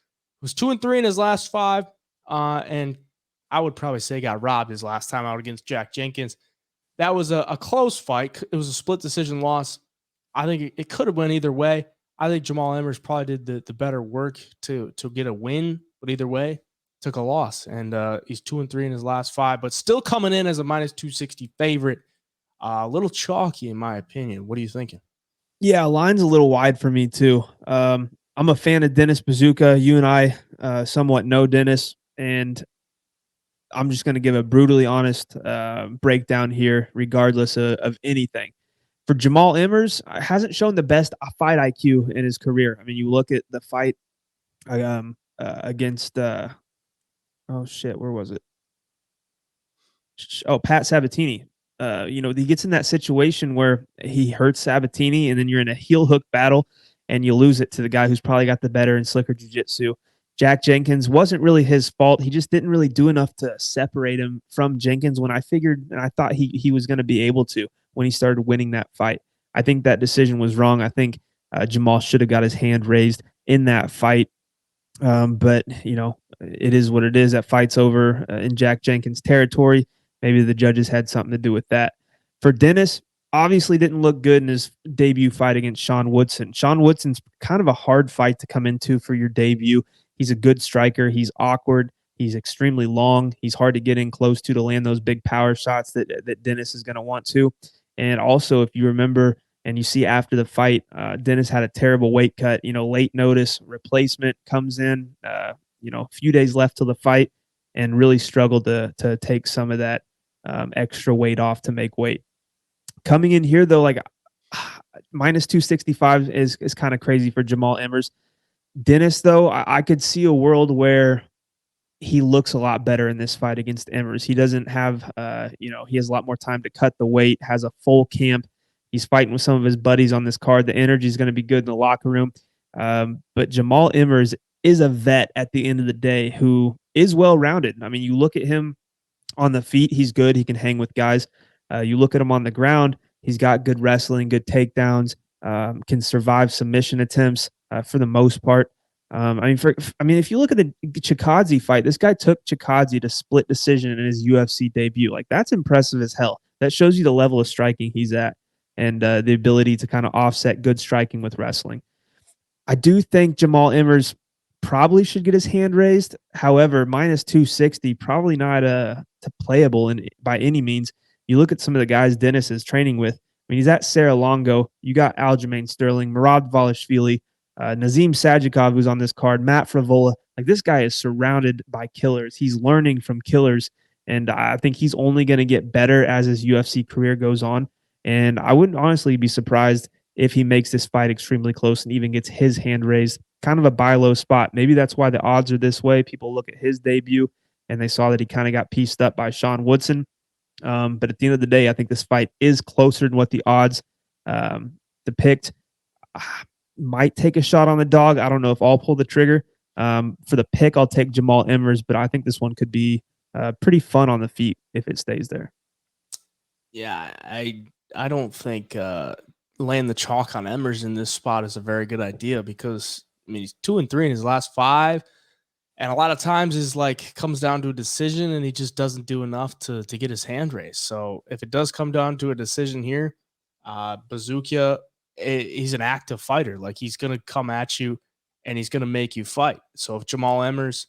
who's 2-3 in his last 5, and I would probably say got robbed his last time out against Jack Jenkins. That was a close fight. It was a split decision loss. I think it could have went either way. I think Jamal Emmers probably did the better work to get a win, but either way, took a loss, and he's 2-3 in his last 5, but still coming in as a minus 260 favorite. A little chalky in my opinion. What are you thinking? Yeah, line's a little wide for me too. I'm a fan of Denis Buzukja. You and I somewhat know Denis, and I'm just going to give a brutally honest breakdown here, regardless of anything. For Jamal Emmers, hasn't shown the best fight IQ in his career. I mean, you look at the fight against oh shit, where was it? Oh, Pat Sabatini. He gets in that situation where he hurts Sabatini, and then you're in a heel hook battle, and you lose it to the guy who's probably got the better and slicker jiu-jitsu. Jack Jenkins wasn't really his fault. He just didn't really do enough to separate him from Jenkins when I figured and I thought he was going to be able to when he started winning that fight. I think that decision was wrong. I think Jamal should have got his hand raised in that fight. But, it is what it is. That fight's over in Jack Jenkins' territory. Maybe the judges had something to do with that. For Denis, obviously didn't look good in his debut fight against Sean Woodson. Sean Woodson's kind of a hard fight to come into for your debut. He's a good striker. He's awkward. He's extremely long. He's hard to get in close to land those big power shots that Dennis is going to want to. And also, if you remember and you see after the fight, Dennis had a terrible weight cut. Late notice replacement comes in. A few days left till the fight, and really struggled to take some of that extra weight off to make weight. Coming in here though, like minus 265 is kind of crazy for Jamal Emmers. Dennis, though, I could see a world where he looks a lot better in this fight against Emmers. He doesn't have, he has a lot more time to cut the weight, has a full camp. He's fighting with some of his buddies on this card. The energy is going to be good in the locker room. But Jamal Emmers is a vet at the end of the day who is well-rounded. I mean, you look at him on the feet, he's good. He can hang with guys. You look at him on the ground, he's got good wrestling, good takedowns, can survive submission attempts for the most part. If you look at the Chikadze fight, this guy took Chikadze to split decision in his UFC debut. Like, that's impressive as hell. That shows you the level of striking he's at, and the ability to kind of offset good striking with wrestling. I do think Jamal Emmers probably should get his hand raised. However, minus 260, probably not playable by any means. You look at some of the guys Dennis is training with. I mean, he's at Sarah Longo. You got Aljamain Sterling, Murad Valashvili, Nazim Sadykhov, who's on this card, Matt Frevola. Like, this guy is surrounded by killers. He's learning from killers, and I think he's only going to get better as his UFC career goes on. And I wouldn't honestly be surprised if he makes this fight extremely close and even gets his hand raised. Kind of a buy low spot. Maybe that's why the odds are this way. People look at his debut and they saw that he kind of got pieced up by Sean Woodson. But at the end of the day, I think this fight is closer than what the odds depict. Might take a shot on the dog. I don't know if I'll pull the trigger. For the pick, I'll take Jamal Emmers, but I think this one could be pretty fun on the feet if it stays there. Yeah, I don't think laying the chalk on Emmers in this spot is a very good idea because, I mean, he's 2-3 in his last 5. And a lot of times is comes down to a decision and he just doesn't do enough to get his hand raised. So if it does come down to a decision here, Buzukja, he's an active fighter. Like, he's going to come at you and he's going to make you fight. So if Jamal Emmers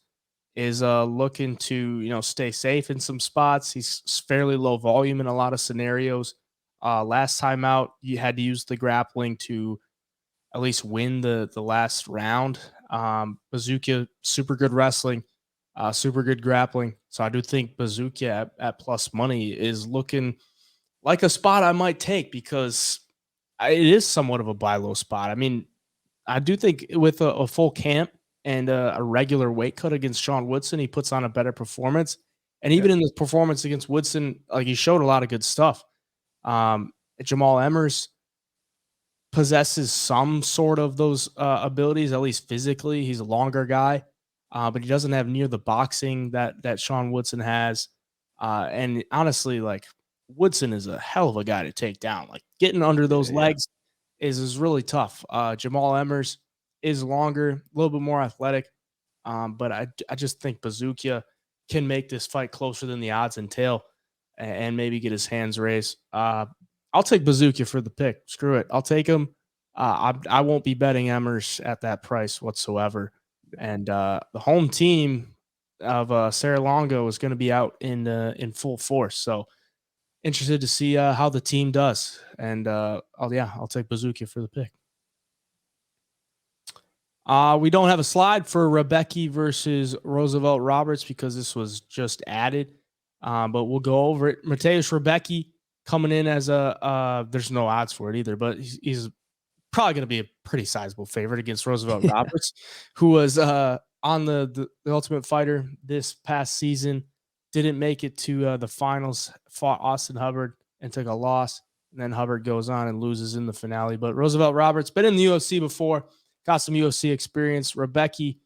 is looking to, stay safe in some spots, he's fairly low volume in a lot of scenarios. Last time out, you had to use the grappling to at least win the last round. Buzukja, super good wrestling, super good grappling. So I do think Buzukja at plus money is looking like a spot I might take because it is somewhat of a buy low spot. I mean, I do think with a full camp and a regular weight cut against Sean Woodson, he puts on a better performance. And even in the performance against Woodson, he showed a lot of good stuff. Jamal Emmers possesses some sort of those abilities, at least physically. He's a longer guy, but he doesn't have near the boxing that Sean Woodson has. And honestly, Woodson is a hell of a guy to take down. Getting under those legs is really tough. Jamal Emmers is longer, a little bit more athletic, but I just think Buzukja can make this fight closer than the odds entail and maybe get his hands raised. I'll take Buzukja for the pick. Screw it. I'll take him. I won't be betting Emmers at that price whatsoever. And the home team of Sarah Longo is going to be out in full force. So interested to see how the team does. And I'll take Buzukja for the pick. We don't have a slide for Rebecki versus Roosevelt Roberts because this was just added. But we'll go over it. Mateusz Rebecki coming in as there's no odds for it either, but he's probably going to be a pretty sizable favorite against Roosevelt Roberts, who was on the Ultimate Fighter this past season, didn't make it to the finals, fought Austin Hubbard and took a loss, and then Hubbard goes on and loses in the finale. But Roosevelt Roberts, been in the UFC before, got some UFC experience. Rebecki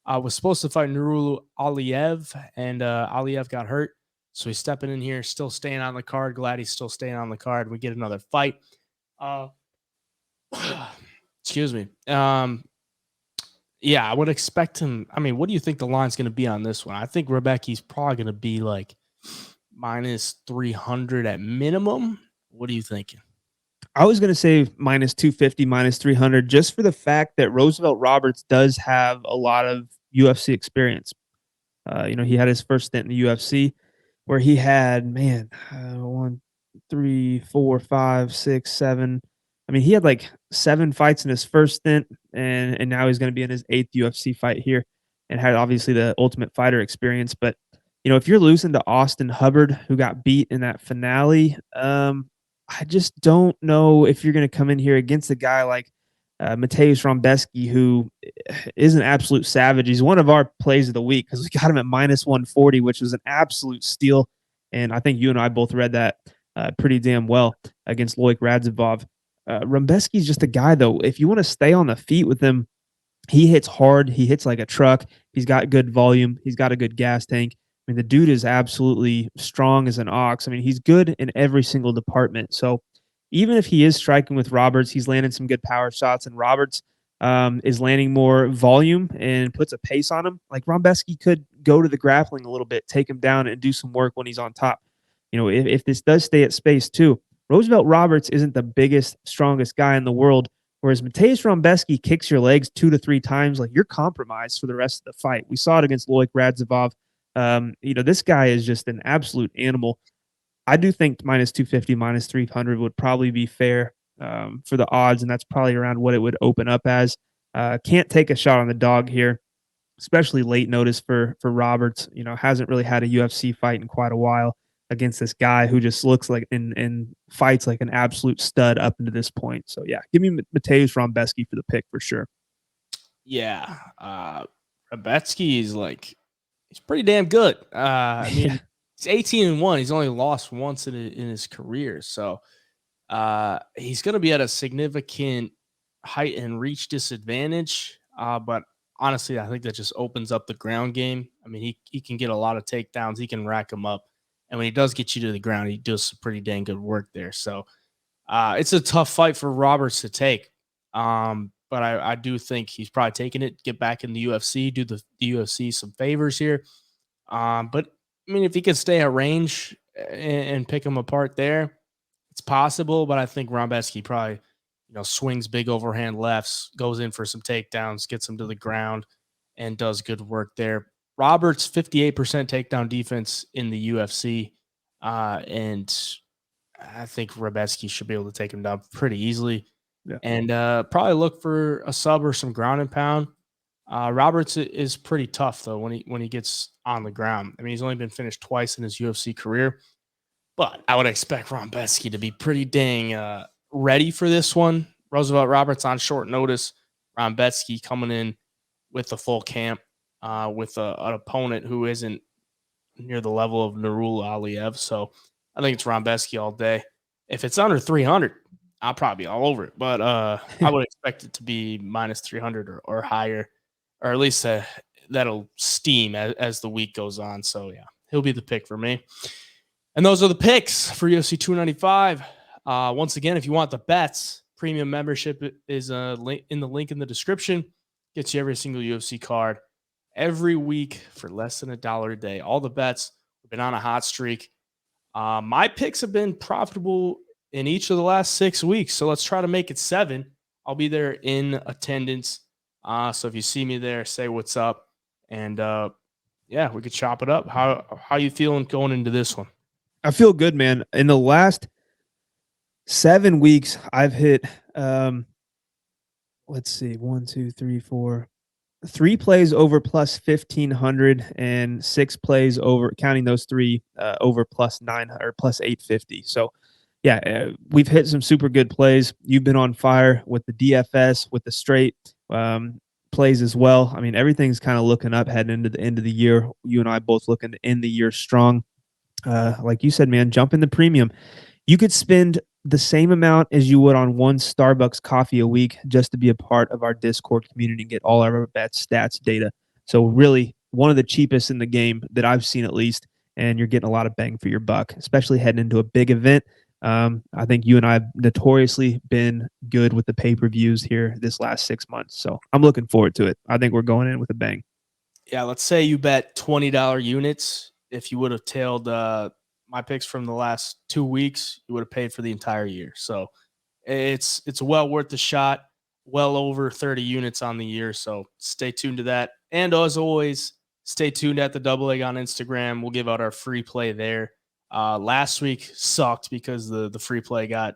was supposed to fight Nurullo Aliyev, and Aliyev got hurt. So he's stepping in here, still staying on the card. Glad he's still staying on the card. We get another fight. Excuse me. I would expect him. I mean, what do you think the line's going to be on this one? I think Rebecki's probably going to be minus 300 at minimum. What are you thinking? I was going to say minus 250, minus 300, just for the fact that Roosevelt Roberts does have a lot of UFC experience. He had his first stint in the UFC where he had, man, 1, 3, 4, 5, 6, 7. I mean, he had like 7 fights in his first stint, and now he's going to be in his 8th UFC fight here, and had obviously the Ultimate Fighter experience. But if you're losing to Austin Hubbard, who got beat in that finale, I just don't know if you're going to come in here against a guy like Mateusz Rebecki, who is an absolute savage. He's one of our plays of the week because we got him at -140, which was an absolute steal. And I think you and I both read that pretty damn well against Loic Radzivov. Rebecki's just a guy, though. If you want to stay on the feet with him, he hits hard. He hits like a truck. He's got good volume. He's got a good gas tank. I mean, the dude is absolutely strong as an ox. I mean, he's good in every single department. So even if he is striking with Roberts, he's landing some good power shots, and Roberts is landing more volume and puts a pace on him. Like Rebecki could go to the grappling a little bit, take him down, and do some work when he's on top. If this does stay at space too, Roosevelt Roberts isn't the biggest, strongest guy in the world. Whereas Mateusz Rebecki kicks your legs 2 to 3 times, like you're compromised for the rest of the fight. We saw it against Loic Radzivov. This guy is just an absolute animal. I do think -250, -300 would probably be fair for the odds, and that's probably around what it would open up as. Can't take a shot on the dog here, especially late notice for Roberts. Hasn't really had a UFC fight in quite a while against this guy who just looks like and fights like an absolute stud up into this point. So yeah, give me Mateusz Rebecki for the pick for sure. Yeah, Rebecki is he's pretty damn good. I mean, he's 18-1. He's only lost once in his career, so he's going to be at a significant height and reach disadvantage. But honestly, I think that just opens up the ground game. I mean, he can get a lot of takedowns. He can rack them up. And when he does get you to the ground, he does some pretty dang good work there. So it's a tough fight for Roberts to take. But I do think he's probably taking it, get back in the UFC, do the UFC some favors here. But I mean, if he could stay at range and pick him apart there, it's possible. But I think Rebecki probably, swings big overhand lefts, goes in for some takedowns, gets him to the ground, and does good work there. Roberts, 58% takedown defense in the UFC. And I think Rebecki should be able to take him down pretty easily. Yeah. And probably look for a sub or some ground and pound. Roberts is pretty tough, though, when he gets on the ground. I mean, he's only been finished twice in his UFC career. But I would expect Rebecki to be pretty dang ready for this one. Roosevelt Roberts on short notice. Rebecki coming in with the full camp. With an opponent who isn't near the level of Nurul Aliyev. So I think it's Rebecki all day. If it's under 300, I'll probably be all over it. But I would expect it to be -300 or higher, or at least that'll steam as the week goes on. So, yeah, he'll be the pick for me. And those are the picks for UFC 295. Once again, if you want the bets, premium membership is in the link in the description. Gets you every single UFC card every week for less than $1 a day. All the bets have been on a hot streak. My picks have been profitable in each of the last 6 weeks, so let's try to make it 7. I'll be there in attendance. So if you see me there, say what's up, and yeah, we could chop it up. How you feeling going into this one? I feel good, man. In the last 7 weeks, I've hit let's see, 1, 2, 3, 4. 3 plays over plus 1,500 and 6 plays over, counting those 3, over plus 900 or plus 850. So, yeah, we've hit some super good plays. You've been on fire with the DFS, with the straight plays as well. I mean, everything's kind of looking up heading into the end of the year. You and I both looking to end the year strong. Like you said, man, jump in the premium. You could spend the same amount as you would on one Starbucks coffee a week just to be a part of our Discord community and get all our bets, stats, data. So really one of the cheapest in the game that I've seen at least, and you're getting a lot of bang for your buck, especially heading into a big event. I think you and I have notoriously been good with the pay-per-views here this last 6 months. So I'm looking forward to it. I think we're going in with a bang. Yeah, let's say you bet $20 units. If you would have tailed my picks from the last 2 weeks, you would have paid for the entire year. So it's well worth the shot. Well over 30 units on the year. So stay tuned to that. And as always, Stay tuned at the Double Leg on Instagram. We'll give out our free play there. Last week sucked because the free play got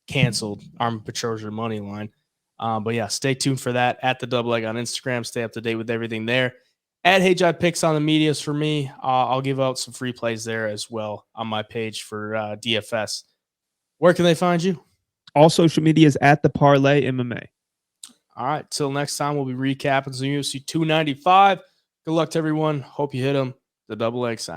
canceled. Armin Petrosian money line. But yeah, stay tuned for that at the Double Leg on Instagram. Stay up to date with everything there. At HI Picks on the medias for me. I'll give out some free plays there as well on my page for DFS. Where can they find you? All social medias at the Parlay MMA. All right. Till next time, we'll be recapping some UFC 295. Good luck to everyone. Hope you hit them. The Double Leg signing.